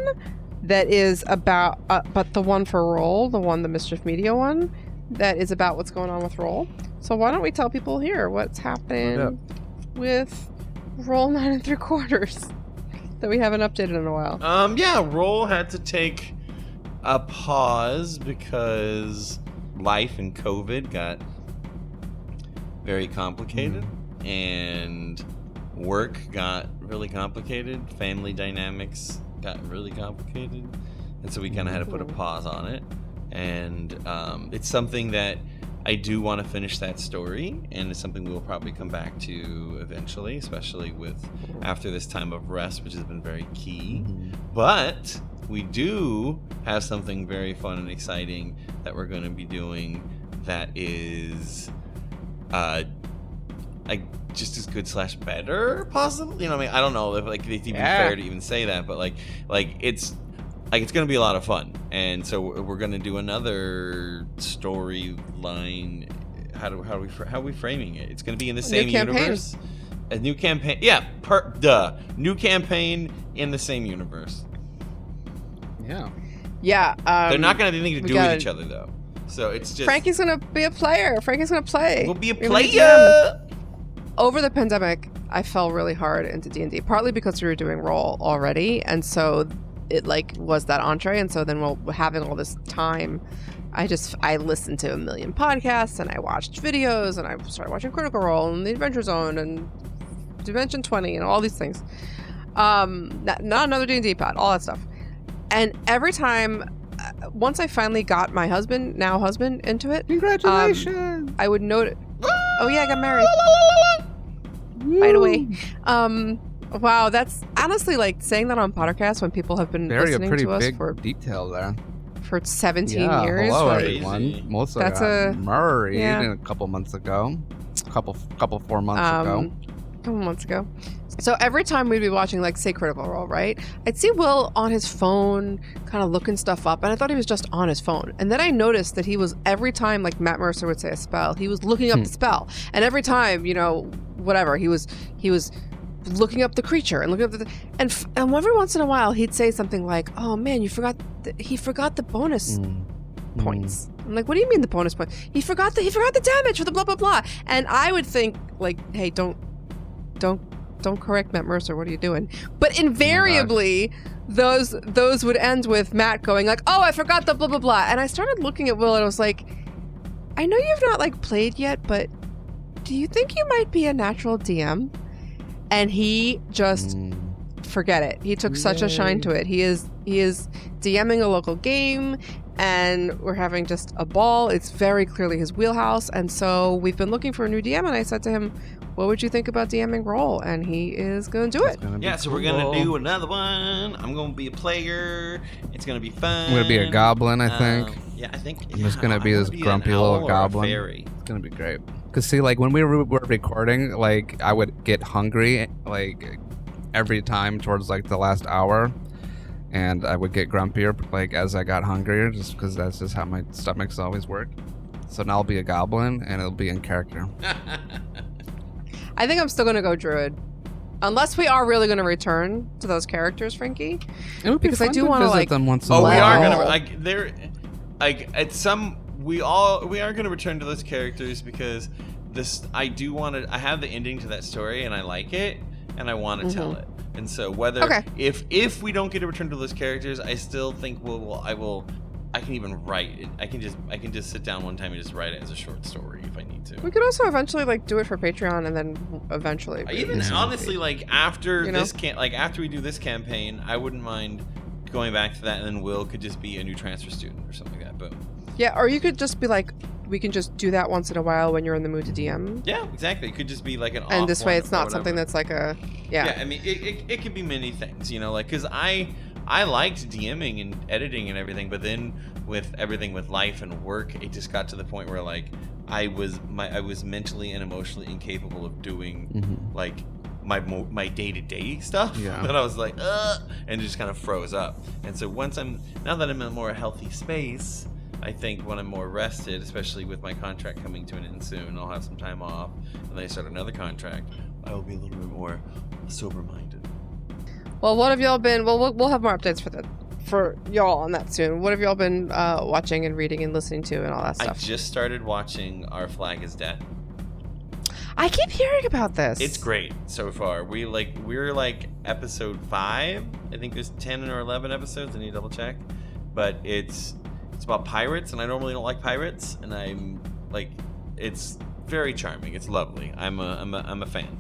that is about, but the one for Roll, the Mischief Media one, that is about what's going on with Roll. So why don't we tell people here what's happening with Roll 9 3/4 that we haven't updated in a while? Roll had to take a pause because life and COVID got very complicated, and work got really complicated. Family dynamics got really complicated, and so we kind of had to put a pause on it. And it's something that I do want to finish that story, and it's something we'll probably come back to eventually, especially with after this time of rest, which has been very key. But we do have something very fun and exciting that we're going to be doing that is just as good / better, possibly. You know what I mean? I don't know if it's even fair to even say that, but it's going to be a lot of fun. And so we're going to do another storyline. How are we framing it? It's going to be in the same universe. A new campaign. Yeah, new campaign in the same universe. Yeah. They're not going to have anything to do with each other, though. So it's just... Frankie's going to be a player. Frankie's going to play. We'll be a player! Over the pandemic, I fell really hard into D&D, partly because we were doing Roll already, and so it was that entree. And so then having all this time, I listened to a million podcasts, and I watched videos, and I started watching Critical Role and The Adventure Zone and Dimension 20 and all these things. Not another D&D pod, all that stuff. And every time, once I finally got my husband into it, congratulations! I would note it. Oh yeah, I got married. By the way, wow, that's honestly saying that on PotterCast when people have been listening to us for detail there for 17 years. Hello, everyone. Melissa got married a couple months ago, couple 4 months ago. So every time we'd be watching, say, Critical Role, right? I'd see Will on his phone kind of looking stuff up, and I thought he was just on his phone. And then I noticed that he was, every time, Matt Mercer would say a spell, he was looking up the spell. And every time, whatever, he was looking up the creature and looking up and every once in a while he'd say something like, "Oh man, he forgot the bonus points." I'm like, "What do you mean the bonus point? He forgot the damage for the blah blah blah." And I would think "Hey, don't correct Matt Mercer. What are you doing?" But invariably, those would end with Matt going "Oh, I forgot the blah blah blah." And I started looking at Will, and I was like, "I know you've not played yet, but do you think you might be a natural DM?" And he just forget it. He took such a shine to it. He is DMing a local game, and we're having just a ball. It's very clearly his wheelhouse. And so we've been looking for a new DM, and I said to him, "What would you think about DMing Roll?" And he is going to do it. So we're going to do another one. I'm going to be a player. It's going to be fun. I'm going to be a goblin, I think. I think. I'm just going to be this grumpy little goblin. It's going to be great. Because, see, when we were recording, I would get hungry, every time towards, the last hour. And I would get grumpier, as I got hungrier, just because that's just how my stomach's always worked. So now I'll be a goblin, and it'll be in character. I think I'm still going to go druid. Unless we are really going to return to those characters, Frankie. It would be because I do want to visit them once in a while. We are going to... We are going to return to those characters because I have the ending to that story and I like it and I want to tell it. And so if we don't get to return to those characters, I still think I can even write it. I can just sit down one time and just write it as a short story if I need to. We could also eventually do it for Patreon and then eventually. Even honestly, after after we do this campaign, I wouldn't mind going back to that, and then Will could just be a new transfer student or something like that. Boom. Yeah, or you could just be we can just do that once in a while when you're in the mood to DM. Yeah, exactly. It could just be an off and this way it's not whatever. Something that's a... Yeah, I mean, it could be many things, because I liked DMing and editing and everything, but then with everything with life and work, it just got to the point where, I was mentally and emotionally incapable of doing, my day-to-day stuff. Yeah. That I was and it just kind of froze up. And so now that I'm in a more healthy space, I think when I'm more rested, especially with my contract coming to an end soon, I'll have some time off, and then I start another contract, I will be a little bit more sober-minded. Well, what have y'all been... Well, we'll have more updates for y'all on that soon. What have y'all been watching and reading and listening to and all that I stuff? just started watching Our Flag is Dead. I keep hearing about this. It's great so far. We're like episode 5. I think there's 10 or 11 episodes. I need to double check. But it's about pirates, and I normally don't like pirates, and I'm like, it's very charming. It's lovely. I'm a fan.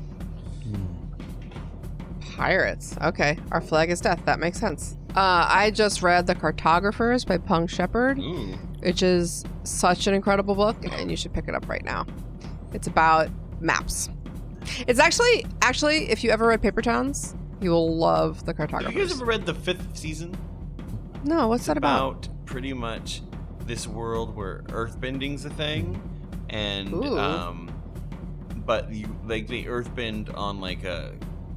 Pirates. Okay. Our Flag is Death. That makes sense. I just read The Cartographers by Pung Shepherd, Ooh. which is such an incredible book, and you should pick it up right now. It's about maps. It's actually, if you ever read Paper Towns, you will love The Cartographers. Have you guys ever read the 5th season? No, what's that about? About pretty much this world where earthbending's a thing, and Ooh. but they earthbend on like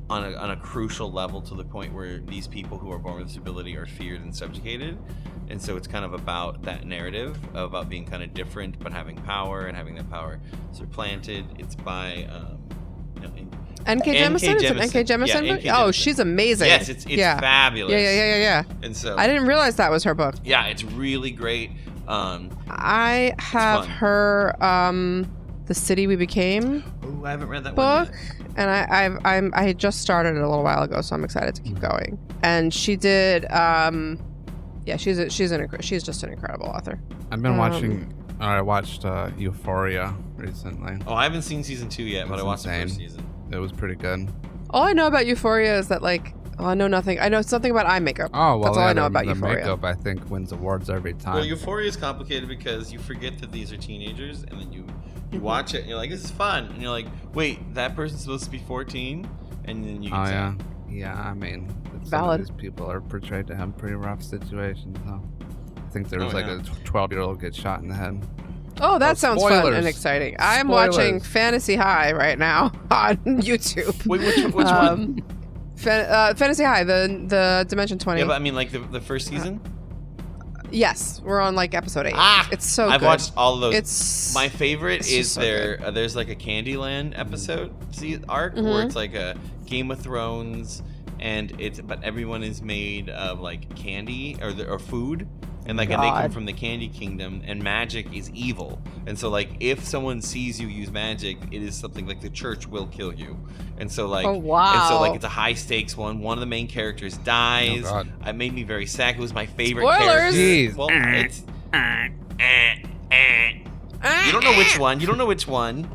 on a crucial level to the point where these people who are born with this ability are feared and subjugated, and so it's kind of about that narrative about being kind of different but having power and having that power supplanted. It's by N.K. Jemisin? Is it N.K. Jemisin? Yeah, book? N.K. Oh, Jemisin. she's amazing. Yes, it's fabulous. Yeah. And so I didn't realize that was her book. yeah, it's really great. I have fun. her The City We Became Oh, I haven't read that book, one yet. and I had just started it a little while ago, so I'm excited to keep going. And she did she's just an incredible author. I've been watching. I watched Euphoria recently. Oh, I haven't seen season 2 yet, but I watched the first season. It was pretty good. All I know about Euphoria is that I know nothing. I know something about eye makeup. Oh, well, that's all I know about the Euphoria. makeup, I think, wins awards every time. Well, Euphoria is complicated because you forget that these are teenagers, and then you watch it, and you're like, this is fun. And you're like, wait, that person's supposed to be 14? And then you get sad. Yeah, I mean, some Valid. of these people are portrayed to have pretty rough situations. So I think there was a 12-year-old gets shot in the head. Oh, that sounds fun spoilers. and exciting. I'm watching Spoilers. Fantasy High right now on YouTube. Wait, which one? Fantasy High, the Dimension 20. Yeah, but I mean, like the first season? Yes, we're on episode 8. It's so I've good. watched all of those. It's my favorite it's is just so there's like a Candyland episode arc where it's like a Game of Thrones, and but everyone is made of like candy or food, and like and they come from the candy kingdom, and magic is evil, and so like if someone sees you use magic, it is something like the church will kill you, and so like and so like it's a high stakes one. One of the main characters dies. Oh, God. It made me very sad. It was my favorite Spoilers! character. Jeez. Well, it's you don't know which one. You don't know which one.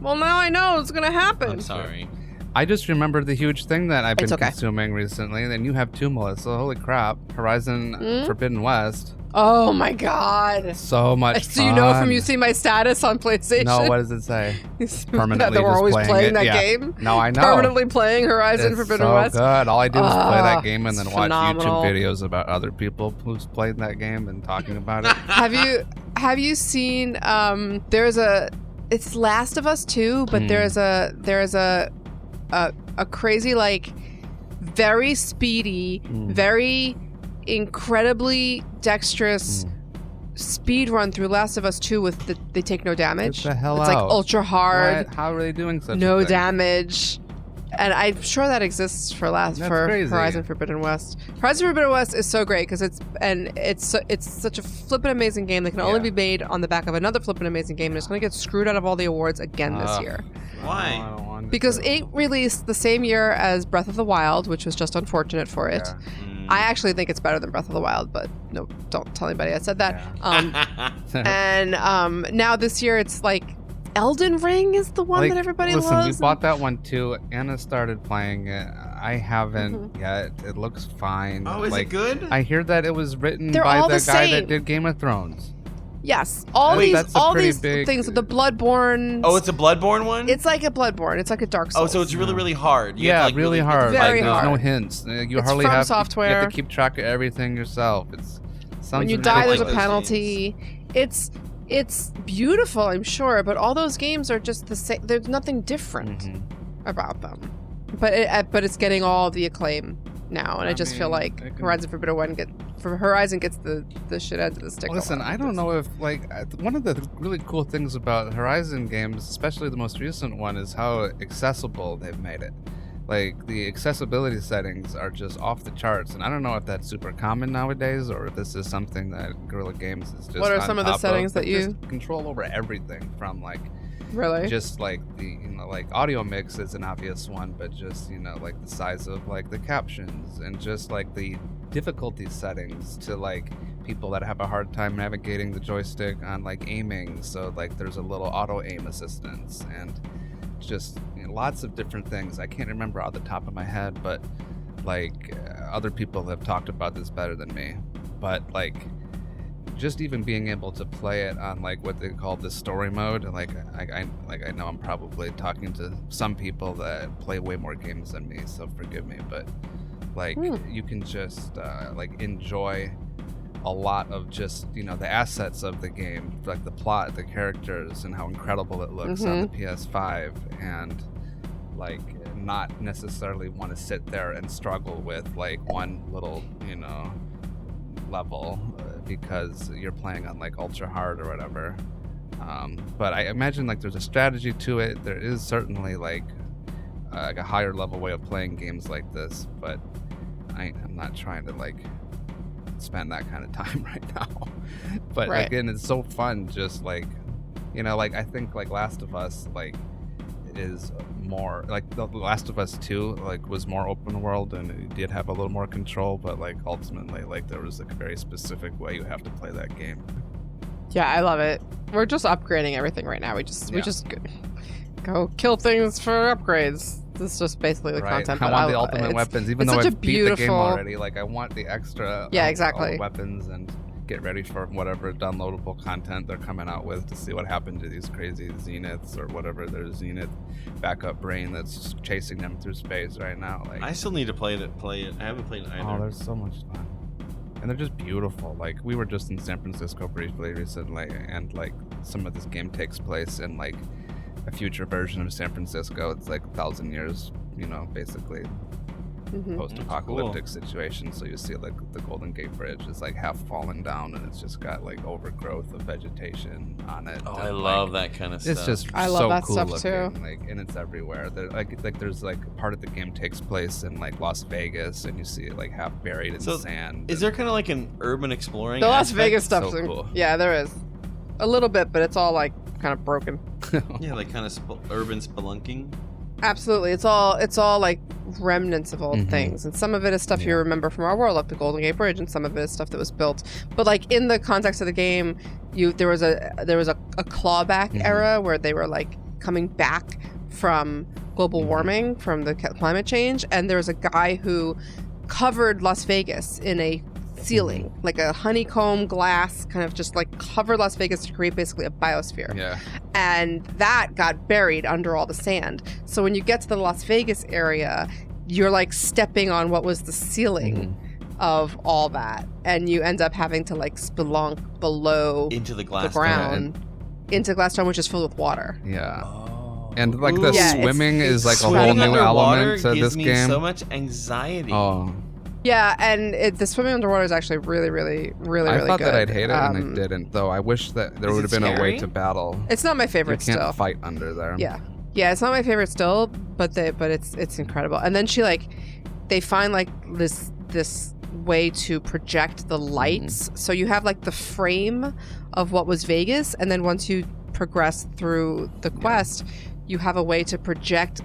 Well, now I know it's gonna happen. I'm sorry. I just remembered the huge thing that I've been It's okay. consuming recently. And you have 2, Melissa. Holy crap. Horizon Forbidden West. Oh my god. So much So you know from fun. you see my status on PlayStation? No, what does it say? that we're just always playing it. that Yeah. game? No, I know. Permanently playing Horizon It's Forbidden so West? good. All I do is play that game and then it's watch phenomenal. YouTube videos about other people who's played that game and talking about it. Have you seen it's Last of Us 2, but there's a crazy, like, very speedy, very incredibly dexterous speed run through Last of Us 2 with they take no damage. Get the hell it's out. like ultra hard, What? How are they doing such no a thing? damage. And I'm sure that exists for That's crazy. Horizon Forbidden West. Horizon Forbidden West is so great because it's such a flippin' amazing game that can only be made on the back of another flippin' amazing game, and it's going to get screwed out of all the awards again this year. Why? I don't want Because to. it released the same year as Breath of the Wild, which was just unfortunate for it. Yeah. I actually think it's better than Breath of the Wild, but no, don't tell anybody I said that. And now this year it's like Elden Ring is the one that everybody listen, loves. we bought that one too. Anna started playing it. I haven't yet. It looks fine. Oh, is it good? I hear that it was written They're by all the the guy same. that did Game of Thrones. Yes, all Wait, these that's a all pretty these big- things. The Bloodborne. Oh, it's a Bloodborne one? It's like a Bloodborne. It's like a Dark Souls. Oh, so it's really, really hard. You have Yeah, to, like, really hard. Very Like, there's no hard. hints. You It's hardly from have. You software. have to keep track of everything yourself. It's When you sounds die, there's a those penalty. It's beautiful, I'm sure, but all those games are just the same. There's nothing different about them. But it's getting all the acclaim now, and I just feel mean, like it can- Horizon gets the shit end of the stick. a Listen, lot. I don't know if one of the really cool things about Horizon games, especially the most recent one, is how accessible they've made it. like the accessibility settings are just off the charts, and I don't know if that's super common nowadays or if this is something that Guerrilla Games is just. What are on some of the top settings that you just control over everything from like really just like the like audio mix is an obvious one, but just like the size of like the captions and just like the difficulty settings to like people that have a hard time navigating the joystick on like aiming, so like there's a little auto aim assistance and just lots of different things. I can't remember off the top of my head, but like other people have talked about this better than me, but like just even being able to play it on like what they call the story mode, like I know I'm probably talking to some people that play way more games than me, so forgive me, but like you can just like enjoy a lot of just the assets of the game, like the plot, the characters, and how incredible it looks on the PS5, and like not necessarily want to sit there and struggle with like one little level because you're playing on like ultra hard or whatever. But I imagine like there's a strategy to it. There is certainly like a higher level way of playing games like this, but I'm not trying to like spend that kind of time right now. But right. Again, it's so fun, just like like I think like Last of Us like is more like the Last of Us 2 like was more open world and it did have a little more control, but like ultimately like there was like a very specific way you have to play that game. Yeah, I love it. We're just upgrading everything right now. We just go kill things for upgrades. This is just basically the content. I want the ultimate weapons, even though I beat the game already. Like I want the extra exactly weapons and get ready for whatever downloadable content they're coming out with to see what happened to these crazy zeniths or whatever their zenith backup brain that's chasing them through space right now. Like I still need to play it. I haven't played it either. Oh, there's so much fun. And they're just beautiful. Like we were just in San Francisco briefly recently, and like some of this game takes place in like a future version of San Francisco. It's like 1,000 years, basically post-apocalyptic situation. So you see like the Golden Gate Bridge is like half fallen down, and it's just got like overgrowth of vegetation on it. Oh, and, I love that kind of stuff. It's just I so love that cool stuff looking, too. like, and it's everywhere. Like there's like part of the game takes place in like Las Vegas, and you see it like half buried in sand. Is there kind of like an urban exploring? The Las aspect? Vegas stuff's So cool. Yeah, there is a little bit, but it's all like kind of broken. Yeah, like kind of urban spelunking. Absolutely, it's all like remnants of old things, and some of it is stuff you remember from our world, like the Golden Gate Bridge, and some of it is stuff that was built. But like in the context of the game, there was a clawback era where they were like coming back from global warming, from the climate change, and there was a guy who covered Las Vegas in a ceiling, like a honeycomb glass, kind of just like covered Las Vegas to create basically a biosphere. Yeah. And that got buried under all the sand. So when you get to the Las Vegas area, you're like stepping on what was the ceiling of all that, and you end up having to like spelunk below into the glass ground, into glass dome, which is filled with water. Yeah. Oh. And like the swimming is like a whole Swimming new underwater element to gives this me game. so much anxiety. Oh. Yeah, and the swimming underwater is actually really, really, really, really I thought good. that I'd hate it, and I didn't. Though I wish that there Is would have it been a way scary? to battle. It's not my favorite You can't still. fight under there. Yeah, it's not my favorite still, but it's incredible. And then they find like this way to project the lights. So you have like the frame of what was Vegas, and then once you progress through the quest, you have a way to project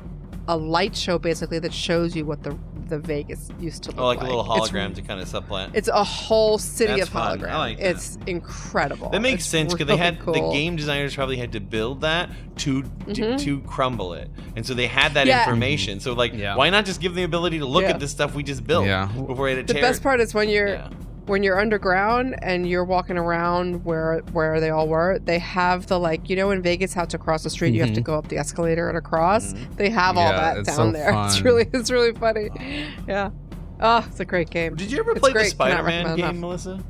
a light show basically that shows you what the Vegas used to look like. Like a little hologram to kind of supplant. It's a whole city That's of fun. holograms. I like that. It's incredible. That makes It's sense because really they had cool. the game designers probably had to build that to crumble it, and so they had that Yeah. information. So like, why not just give them the ability to look at the stuff we just built before we had to The tear best it? part is when you're underground and you're walking around where they all were. They have the in Vegas how to cross the street you have to go up the escalator and across. They have all that it's down so there. fun. It's really funny. Yeah. Oh, it's a great game. Did you ever It's play the great. Cannot Spider-Man recommend game, enough. Melissa?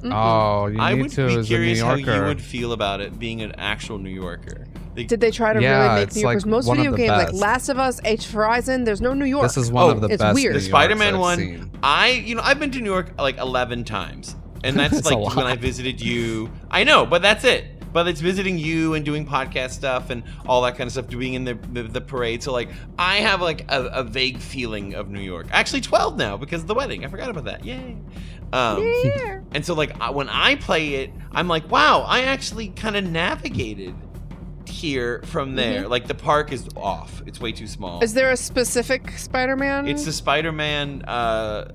Oh, you I need would to be as a New curious how Yorker. you would feel about it being an actual New Yorker. Did they try to Yeah, really make it's New York? Because like most one of video the games, like best. Last of Us, Age of Horizon, there's no New York. This is one of the it's best. weird. New The Yorks Spider-Man I've one, seen. I've been to New York like 11 times. And that's That's like a lot. when I visited you. I know, but that's it. but it's visiting you and doing podcast stuff and all that kind of stuff, doing in the parade. So like I have like a vague feeling of New York. Actually 12 now because of the wedding. I forgot about that. Yay. And so like when I play it, I'm like, wow, I actually kind of navigated here from there. Like the park is off. It's way too small. Is there a specific Spider-Man? It's the Spider-Man.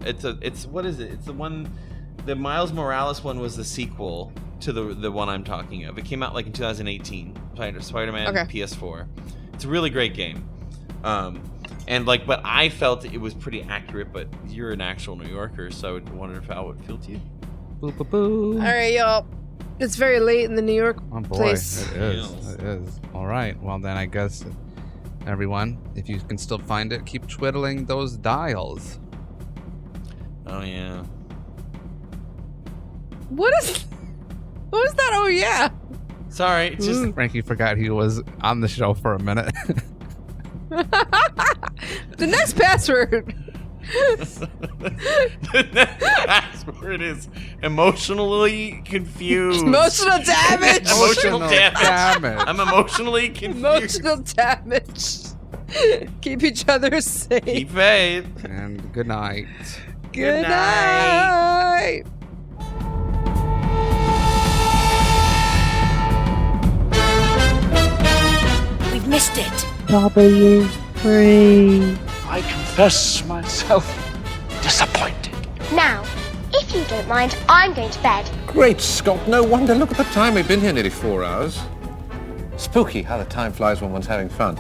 It's what is it? It's the one. The Miles Morales one was the sequel to the one I'm talking of. It came out like in 2018. Spider-Man PS4. It's a really great game. And like, but I felt it was pretty accurate. But you're an actual New Yorker, so I wondered if how it would feel to you. Boo, boo, boo. All right, y'all. It's very late in the New York place. It is. All right. Well, then I guess everyone, if you can still find it, keep twiddling those dials. Oh yeah. What was that? Oh yeah. Sorry, it's just Frankie forgot he was on the show for a minute. The next password. The next password is emotionally confused. Emotional damage. Emotional damage. I'm emotionally confused. Emotional damage. Keep each other safe. Keep faith. And good night. Good night. We've missed it. I confess myself disappointed. Now, if you don't mind, I'm going to bed. Great Scott, no wonder. Look at the time. We've been here nearly 4 hours. Spooky how the time flies when one's having fun.